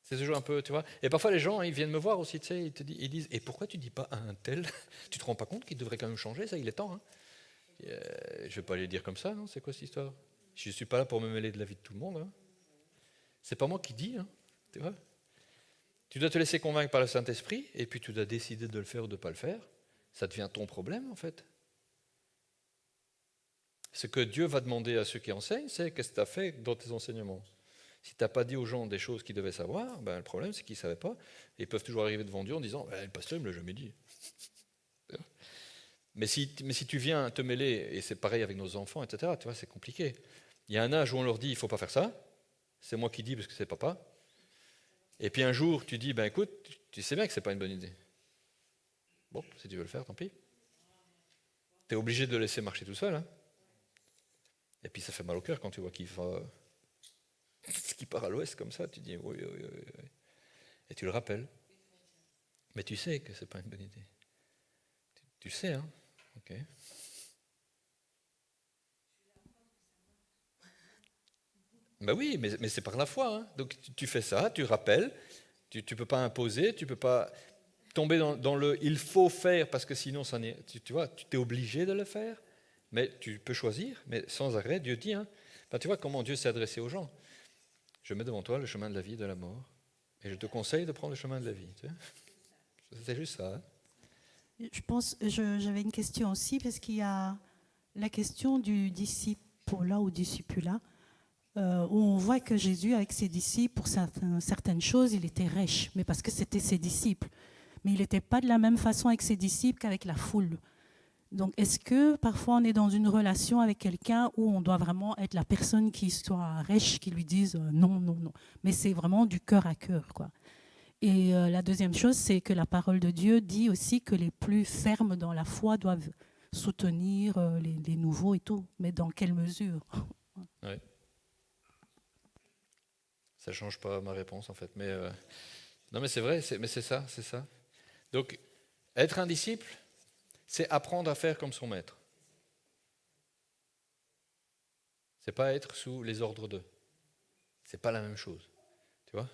C'est toujours un peu, tu vois. Et parfois les gens, ils viennent me voir aussi, tu sais, ils disent « et pourquoi tu ne dis pas à un tel ?» Tu ne te rends pas compte qu'il devrait quand même changer, ça, il est temps. Hein. Je ne vais pas les dire comme ça, non? C'est quoi cette histoire? Je ne suis pas là pour me mêler de la vie de tout le monde. Hein. C'est pas moi qui dis, hein. Tu vois. Tu dois te laisser convaincre par le Saint-Esprit, et puis tu dois décider de le faire ou de ne pas le faire. Ça devient ton problème, en fait. Ce que Dieu va demander à ceux qui enseignent, c'est qu'est-ce que tu as fait dans tes enseignements. Si tu n'as pas dit aux gens des choses qu'ils devaient savoir, le problème c'est qu'ils ne savaient pas. Et ils peuvent toujours arriver devant Dieu en disant le pasteur ne me l'a jamais dit. Mais si tu viens te mêler, et c'est pareil avec nos enfants, etc., tu vois, c'est compliqué. Il y a un âge où on leur dit il ne faut pas faire ça, c'est moi qui dis parce que c'est papa. Et puis un jour tu dis écoute, tu sais bien que ce n'est pas une bonne idée. Bon, si tu veux le faire, tant pis. Tu es obligé de le laisser marcher tout seul. Hein. Et puis ça fait mal au cœur quand tu vois qu'il part à l'ouest comme ça, tu dis oui. Et tu le rappelles. Mais tu sais que c'est pas une bonne idée. Tu le sais, hein? Ok. Oui, mais c'est par la foi. Hein. Donc tu fais ça, tu rappelles, tu ne peux pas imposer, tu ne peux pas tomber dans le il faut faire parce que sinon ça n'est. Tu vois, tu t'es obligé de le faire, mais tu peux choisir, mais sans arrêt, Dieu dit. Hein. Tu vois comment Dieu s'est adressé aux gens. Je mets devant toi le chemin de la vie et de la mort, et je te conseille de prendre le chemin de la vie. Tu vois. C'est juste ça. Hein. J'avais une question aussi, parce qu'il y a la question du disciple-là ou disciple-là, où on voit que Jésus, avec ses disciples, pour certaines choses, il était riche, mais parce que c'était ses disciples. Mais il n'était pas de la même façon avec ses disciples qu'avec la foule. Donc, est-ce que parfois on est dans une relation avec quelqu'un où on doit vraiment être la personne qui soit riche, qui lui dise non, non, non. Mais c'est vraiment du cœur à cœur, quoi. Et la deuxième chose, c'est que la parole de Dieu dit aussi que les plus fermes dans la foi doivent soutenir les nouveaux et tout. Mais dans quelle mesure? Ouais. Ça ne change pas ma réponse, en fait. Mais non, mais c'est vrai, c'est ça. Donc, être un disciple, c'est apprendre à faire comme son maître. C'est pas être sous les ordres d'eux. C'est pas la même chose. Tu vois?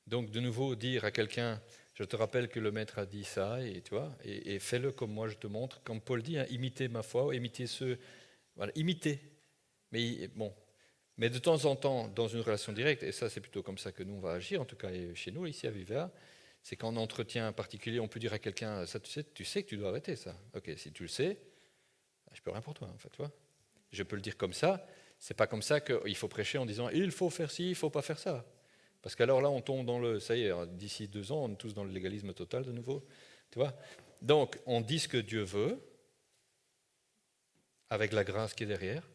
Donc, de nouveau, dire à quelqu'un, je te rappelle que le maître a dit ça, et tu vois, et fais-le comme moi je te montre. Comme Paul dit, hein, imitez ma foi, imitez ceux. Voilà, imitez. Mais bon. Mais de temps en temps, dans une relation directe, et ça c'est plutôt comme ça que nous on va agir, en tout cas chez nous, ici à Vivea, c'est qu'en entretien particulier, on peut dire à quelqu'un, ça tu sais que tu dois arrêter ça. Ok, si tu le sais, je peux rien pour toi, en fait, tu vois. Je peux le dire comme ça, c'est pas comme ça qu'il faut prêcher en disant il faut faire ci, il faut pas faire ça. Parce qu'alors là, on tombe dans le, ça y est, d'ici 2 ans, on est tous dans le légalisme total de nouveau, tu vois. Donc, on dit ce que Dieu veut, avec la grâce qui est derrière.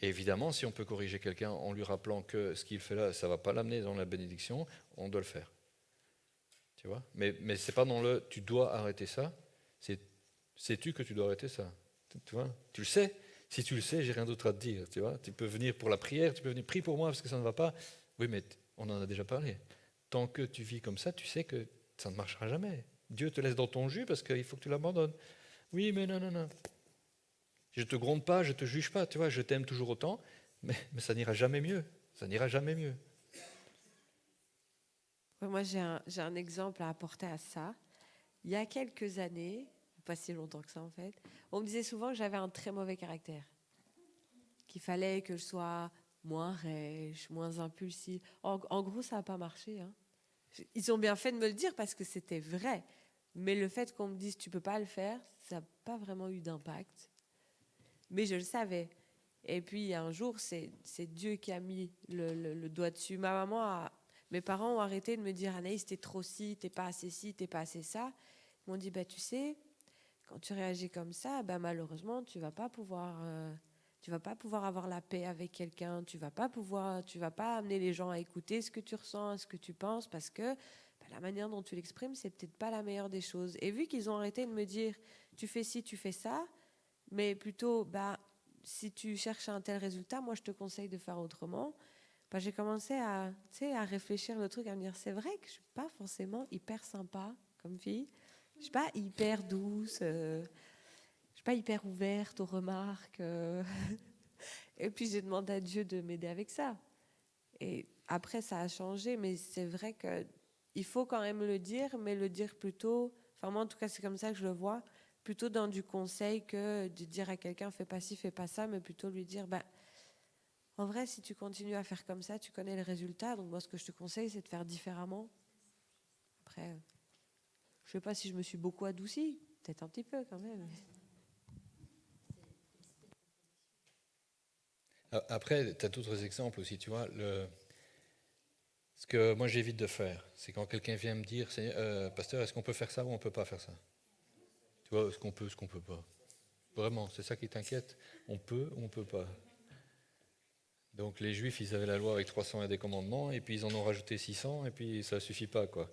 Et évidemment, si on peut corriger quelqu'un en lui rappelant que ce qu'il fait là, ça ne va pas l'amener dans la bénédiction, on doit le faire. Tu vois ? Mais ce n'est pas dans le « tu dois arrêter ça », c'est « sais-tu que tu dois arrêter ça ?» Tu vois ? Tu le sais ? Si tu le sais, j'ai rien d'autre à te dire. Tu vois ? Tu peux venir pour la prière, tu peux venir prier pour moi parce que ça ne va pas. Oui, mais on en a déjà parlé. Tant que tu vis comme ça, tu sais que ça ne marchera jamais. Dieu te laisse dans ton jus parce qu'il faut que tu l'abandonnes. Oui, mais non. Je ne te gronde pas, je ne te juge pas, tu vois, je t'aime toujours autant, mais ça n'ira jamais mieux. Ça n'ira jamais mieux. Ouais, moi, j'ai un exemple à apporter à ça. Il y a quelques années, pas si longtemps que ça en fait, on me disait souvent que j'avais un très mauvais caractère. Qu'il fallait que je sois moins rêche, moins impulsive. En gros, ça n'a pas marché. Hein. Ils ont bien fait de me le dire parce que c'était vrai. Mais le fait qu'on me dise tu ne peux pas le faire, ça n'a pas vraiment eu d'impact. Mais je le savais. Et puis un jour, c'est Dieu qui a mis le doigt dessus. Mes parents ont arrêté de me dire Anaïs, t'es trop ci, t'es pas assez ça. Ils m'ont dit tu sais, quand tu réagis comme ça, malheureusement, tu vas pas pouvoir avoir la paix avec quelqu'un. Tu vas pas amener les gens à écouter ce que tu ressens, ce que tu penses, parce que la manière dont tu l'exprimes, c'est peut-être pas la meilleure des choses. Et vu qu'ils ont arrêté de me dire tu fais ci, tu fais ça, mais plutôt, si tu cherches un tel résultat, moi, je te conseille de faire autrement. J'ai commencé à réfléchir le truc, à me dire, c'est vrai que je ne suis pas forcément hyper sympa comme fille. Je ne suis pas hyper douce. Je ne suis pas hyper ouverte aux remarques. Et puis, j'ai demandé à Dieu de m'aider avec ça. Et après, ça a changé, mais c'est vrai qu'il faut quand même le dire, mais le dire plutôt... Enfin, moi, en tout cas, c'est comme ça que je le vois. Plutôt dans du conseil que de dire à quelqu'un fais pas ci, fais pas ça, mais plutôt lui dire en vrai, si tu continues à faire comme ça, tu connais le résultat. Donc moi, ce que je te conseille, c'est de faire différemment. Après, je sais pas si je me suis beaucoup adoucie, peut-être un petit peu quand même. Après, tu as d'autres exemples aussi, tu vois. Ce que moi j'évite de faire, c'est quand quelqu'un vient me dire, pasteur, est-ce qu'on peut faire ça ou on ne peut pas faire ça? Tu vois, ce qu'on peut pas. Vraiment, c'est ça qui t'inquiète? On peut ou on ne peut pas? Donc les Juifs, ils avaient la loi avec 300 et des commandements, et puis ils en ont rajouté 600, et puis ça ne suffit pas, quoi.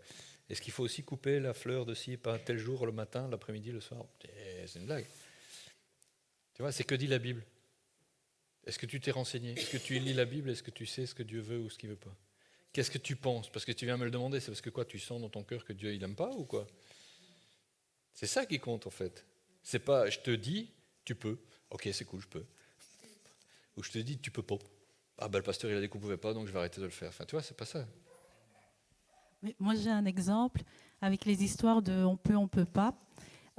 Est-ce qu'il faut aussi couper la fleur de ci, pas tel jour, le matin, l'après-midi, le soir? C'est une blague. Tu vois, c'est que dit la Bible. Est-ce que tu t'es renseigné? Est-ce que tu lis la Bible? Est-ce que tu sais ce que Dieu veut ou ce qu'il ne veut pas? Qu'est-ce que tu penses? Parce que tu viens me le demander, c'est parce que quoi, tu sens dans ton cœur que Dieu il n'aime pas ou quoi? C'est ça qui compte en fait. C'est pas je te dis, tu peux. Ok, c'est cool, je peux. Ou je te dis, tu peux pas. Ah ben le pasteur il a dit qu'on pouvait pas, donc je vais arrêter de le faire. Enfin tu vois, c'est pas ça. Mais moi, j'ai un exemple avec les histoires de on peut pas.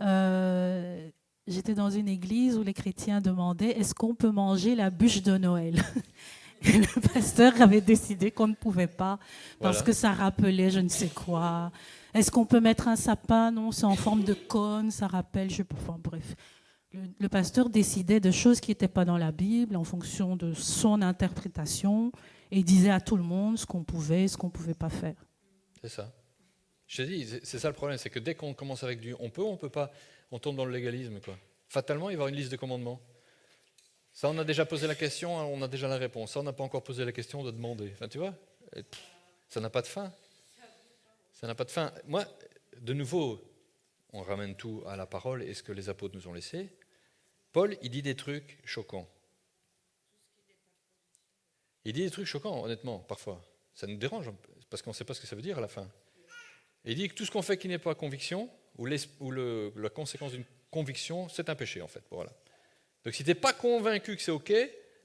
Euh, J'étais dans une église où les chrétiens demandaient est-ce qu'on peut manger la bûche de Noël? Et le pasteur avait décidé qu'on ne pouvait pas parce Voilà. que ça rappelait je ne sais quoi. Est-ce qu'on peut mettre un sapin? Non, c'est en forme de cône, ça rappelle, je sais pas. Enfin, bref. Le pasteur décidait de choses qui n'étaient pas dans la Bible en fonction de son interprétation et disait à tout le monde ce qu'on pouvait, ce qu'on ne pouvait pas faire. C'est ça. Je te dis, c'est ça le problème, c'est que dès qu'on commence avec du on peut pas, on tombe dans le légalisme, quoi. Fatalement, il va y avoir une liste de commandements. Ça, on a déjà posé la question, on a déjà la réponse. Ça, on n'a pas encore posé la question de demander. Enfin, tu vois, ça n'a pas de fin. Ça n'a pas de fin. Moi, de nouveau, on ramène tout à la parole et ce que les apôtres nous ont laissé. Paul, il dit des trucs choquants. Il dit des trucs choquants, honnêtement, parfois. Ça nous dérange, parce qu'on ne sait pas ce que ça veut dire à la fin. Et il dit que tout ce qu'on fait qui n'est pas conviction, ou la conséquence d'une conviction, c'est un péché, en fait. Voilà. Donc si tu n'es pas convaincu que c'est OK,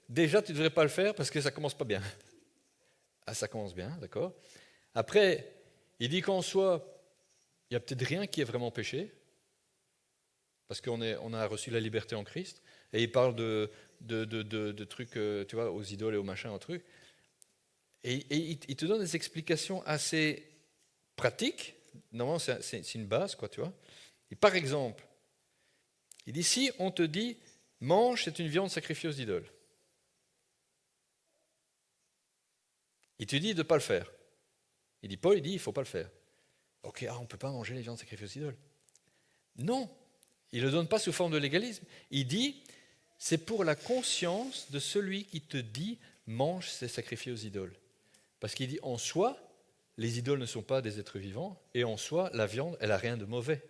déjà tu ne devrais pas le faire parce que ça ne commence pas bien. Ah, ça commence bien, d'accord. Après, il dit qu'en soi, il n'y a peut-être rien qui est vraiment péché, parce qu'on a reçu la liberté en Christ, et il parle de trucs, tu vois, aux idoles et aux machins, aux trucs. Et il te donne des explications assez pratiques. Normalement, c'est une base, quoi, tu vois. Et par exemple, il dit, si on te dit, mange, c'est une viande sacrifiée aux idoles. Il te dit de ne pas le faire. Paul, il dit, il ne faut pas le faire. Ok, on ne peut pas manger les viandes sacrifiées aux idoles. Non, il ne le donne pas sous forme de légalisme. Il dit, c'est pour la conscience de celui qui te dit, mange, c'est sacrifié aux idoles. Parce qu'il dit, en soi, les idoles ne sont pas des êtres vivants, et en soi, la viande, elle n'a rien de mauvais.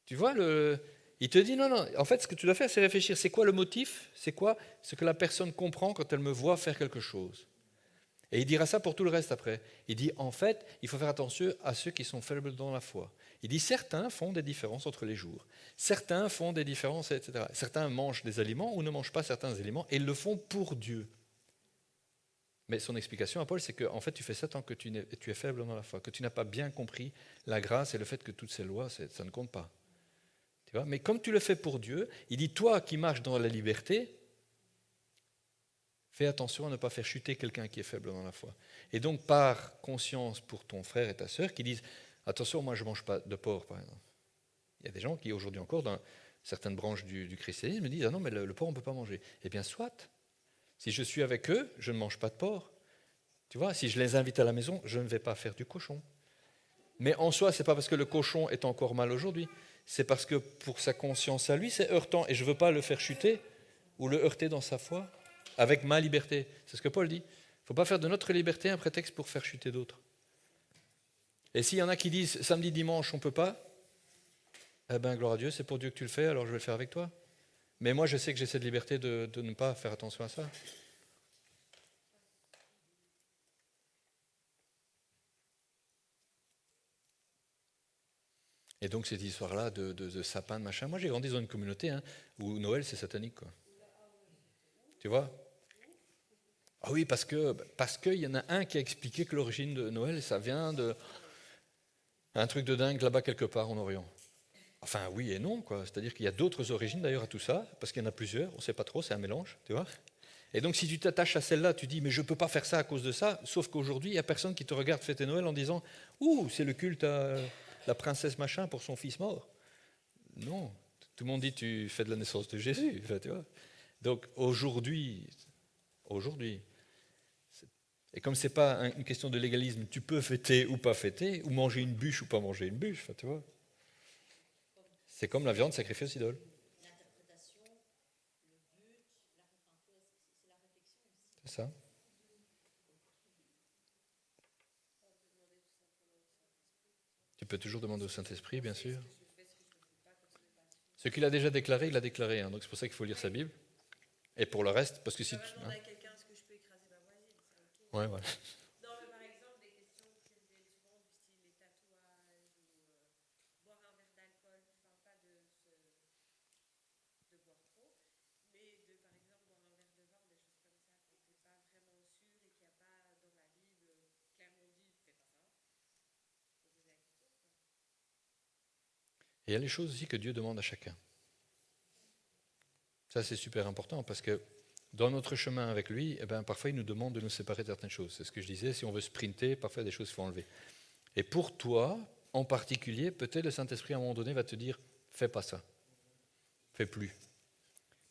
Tu vois, il te dit, non, en fait, ce que tu dois faire, c'est réfléchir. C'est quoi le motif? C'est quoi ce que la personne comprend quand elle me voit faire quelque chose? Et il dira ça pour tout le reste après. Il dit, en fait, il faut faire attention à ceux qui sont faibles dans la foi. Il dit, certains font des différences entre les jours. Certains font des différences, etc. Certains mangent des aliments ou ne mangent pas certains aliments, et ils le font pour Dieu. Mais son explication à Paul, c'est que en fait, tu fais ça tant que tu es faible dans la foi, que tu n'as pas bien compris la grâce et le fait que toutes ces lois, ça ne compte pas. Tu vois? Mais comme tu le fais pour Dieu, il dit, toi qui marches dans la liberté, fais attention à ne pas faire chuter quelqu'un qui est faible dans la foi. Et donc, par conscience pour ton frère et ta sœur, qui disent, attention, moi je ne mange pas de porc, par exemple. Il y a des gens qui, aujourd'hui encore, dans certaines branches du christianisme, disent, ah non, mais le porc, on ne peut pas manger. Eh bien, soit. Si je suis avec eux, je ne mange pas de porc. Tu vois, si je les invite à la maison, je ne vais pas faire du cochon. Mais en soi, ce n'est pas parce que le cochon est encore mal aujourd'hui, c'est parce que pour sa conscience à lui, c'est heurtant. Et je ne veux pas le faire chuter ou le heurter dans sa foi avec ma liberté. C'est ce que Paul dit. Il ne faut pas faire de notre liberté un prétexte pour faire chuter d'autres. Et s'il y en a qui disent samedi, dimanche, on ne peut pas, eh bien, gloire à Dieu, c'est pour Dieu que tu le fais, alors je vais le faire avec toi. Mais moi, je sais que j'ai cette liberté de ne pas faire attention à ça. Et donc, cette histoire-là de sapin, de machin, moi, j'ai grandi dans une communauté où Noël, c'est satanique, quoi. Tu vois? Ah oui, parce qu'il y en a un qui a expliqué que l'origine de Noël, ça vient d'un truc de dingue là-bas quelque part en Orient. Enfin, oui et non, quoi. C'est-à-dire qu'il y a d'autres origines d'ailleurs à tout ça, parce qu'il y en a plusieurs, on ne sait pas trop, c'est un mélange, tu vois. Et donc, si tu t'attaches à celle-là, tu dis, mais je ne peux pas faire ça à cause de ça, sauf qu'aujourd'hui, il n'y a personne qui te regarde fêter Noël en disant, ouh, c'est le culte à la princesse machin pour son fils mort. Non, tout le monde dit, tu fais de la naissance de Jésus, tu vois. Donc aujourd'hui, et comme c'est pas une question de légalisme, tu peux fêter ou pas fêter, ou manger une bûche ou pas manger une bûche, tu vois. C'est comme la viande sacrifiée aux idoles. C'est ça. Tu peux toujours demander au Saint-Esprit, bien sûr. Ce qu'il a déjà déclaré, il l'a déclaré. Donc c'est pour ça qu'il faut lire sa Bible. Et pour le reste, parce que si... Demander à quelqu'un est-ce que je peux écraser ma voisine, c'est ok. Ouais, voilà. Non, mais par exemple, des questions qui reviennent souvent du style les tatouages ou boire un verre d'alcool. Je ne parle pas de boire trop, mais de par exemple boire un verre de vin, des choses comme ça, quand tu n'es pas vraiment sûr et qu'il n'y a pas dans la Bible clairement dit fais pas ça. Faut poser la question, quoi. Et il y a les choses aussi que Dieu demande à chacun. Ça, c'est super important parce que dans notre chemin avec lui, parfois, il nous demande de nous séparer de certaines choses. C'est ce que je disais, si on veut sprinter, parfois, il y a des choses qu'il faut enlever. Et pour toi, en particulier, peut-être le Saint-Esprit, à un moment donné, va te dire, fais pas ça. Fais plus.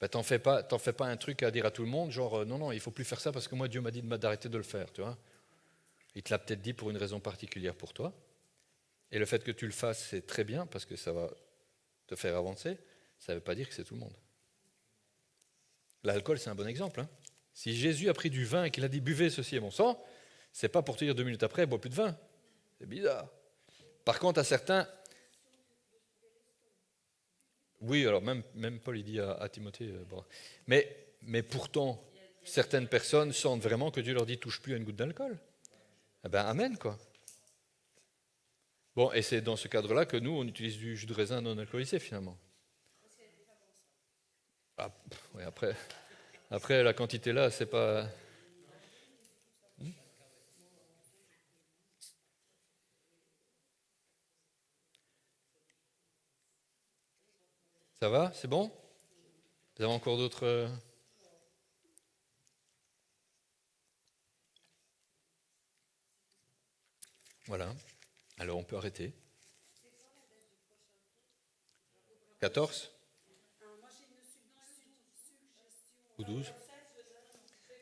T'en fais pas un truc à dire à tout le monde, genre, non, il faut plus faire ça parce que moi, Dieu m'a dit d'arrêter de le faire, tu vois. Il te l'a peut-être dit pour une raison particulière pour toi. Et le fait que tu le fasses, c'est très bien parce que ça va te faire avancer. Ça ne veut pas dire que c'est tout le monde. L'alcool, c'est un bon exemple. Si Jésus a pris du vin et qu'il a dit buvez ceci est mon sang, c'est pas pour te dire 2 minutes après, bois plus de vin. C'est bizarre. Par contre, à certains, oui, alors même Paul il dit à Timothée, bon. Mais pourtant, certaines personnes sentent vraiment que Dieu leur dit touche plus à une goutte d'alcool. Eh ben amen quoi. Bon, et c'est dans ce cadre-là que nous on utilise du jus de raisin non alcoolisé finalement. Ah, oui, après la quantité là, c'est pas. Ça va, c'est bon? Vous avez encore d'autres. Voilà. Alors on peut arrêter. 14 ou 12?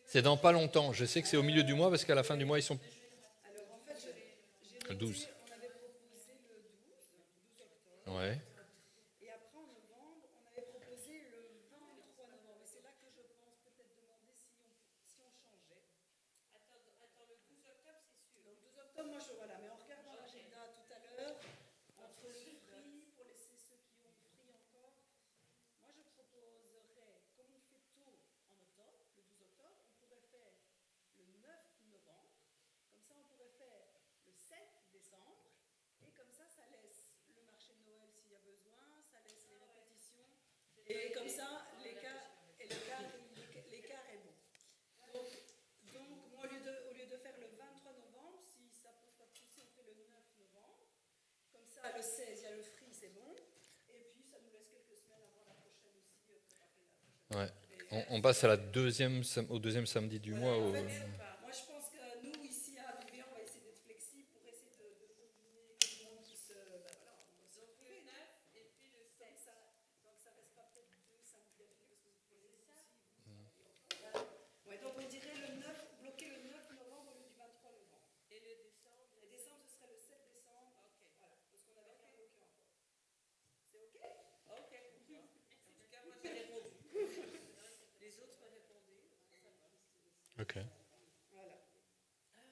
C'est dans pas longtemps. Je sais que c'est au milieu du mois parce qu'à la fin du mois, ils sont. Alors en fait, j'ai 12. on avait proposé le 12 octobre. Ouais. Et après, en novembre, on avait proposé le 23 novembre. Et c'est là que je pense peut-être demander si on changeait. Attends, le 12 octobre, c'est sûr. Donc 12 octobre, moi, voilà. Mais on regarde dans l'agenda tout à l'heure, entre le free, pour laisser ceux qui ont free encore. Moi, je proposerais, comme on fait tôt en octobre, le 12 octobre, on pourrait faire le 9 novembre. Comme ça, on pourrait faire le 7 décembre. Et comme ça laisse le marché de Noël s'il y a besoin, ça laisse les répétitions. Et comme ça, l'écart est bon. Donc moi, au lieu de faire le 23 novembre, si ça pose pas de souci, on fait le 9 novembre. Comme ça, le 16, il y a le free, c'est bon. Et puis, ça nous laisse quelques semaines avant la prochaine aussi, préparer la prochaine. Ouais. On passe au deuxième samedi du mois. En fait, moi, je pense que nous, ici à Vivian, on va essayer d'être flexible pour essayer de combiner que tout le monde puisse. Voilà, on va se retrouver. Le 9 et puis le 16. Donc, ça reste pas peut-être 2 samedis d'affilée parce que pour les autres aussi. Ouais, donc on dirait le 9, bloquer le 9 novembre au lieu du 23 novembre. Et le décembre? Le décembre, ce serait le 7 décembre. Ok. Voilà, parce qu'on n'avait rien bloqué encore. C'est ok? Ok. En tout cas, moi, j'ai répondu. Les autres répondaient. Ok. Voilà. On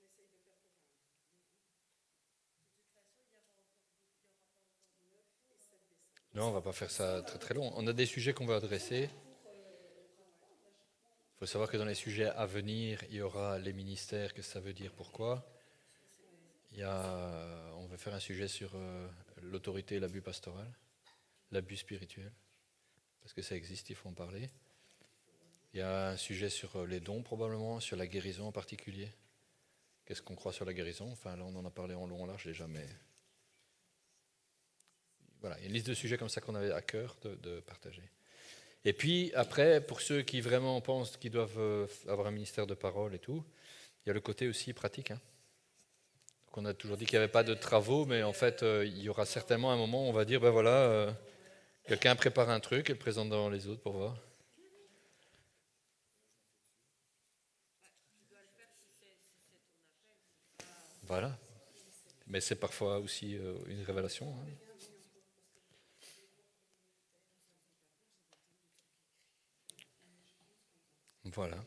essaye de faire pour un. De toute façon, il n'y aura pas encore 9 et 7 décembre. Non, on va pas faire ça très très long. On a des sujets qu'on va adresser. Il faut savoir que dans les sujets à venir, il y aura les ministères, que ça veut dire pourquoi. On va faire un sujet sur l'autorité et l'abus pastoral, l'abus spirituel, parce que ça existe, il faut en parler. Il y a un sujet sur les dons probablement, sur la guérison en particulier. Qu'est-ce qu'on croit sur la guérison? Enfin là on en a parlé en long en large déjà, mais voilà, il y a une liste de sujets comme ça qu'on avait à cœur de partager. Et puis après, pour ceux qui vraiment pensent qu'ils doivent avoir un ministère de parole et tout, il y a le côté aussi pratique. Donc on a toujours dit qu'il n'y avait pas de travaux, mais en fait il y aura certainement un moment où on va dire, ben voilà, Quelqu'un prépare un truc et le présente devant les autres pour voir. Voilà. Mais c'est parfois aussi une révélation. Hein. Voilà.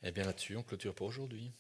Et bien là-dessus, on clôture pour aujourd'hui.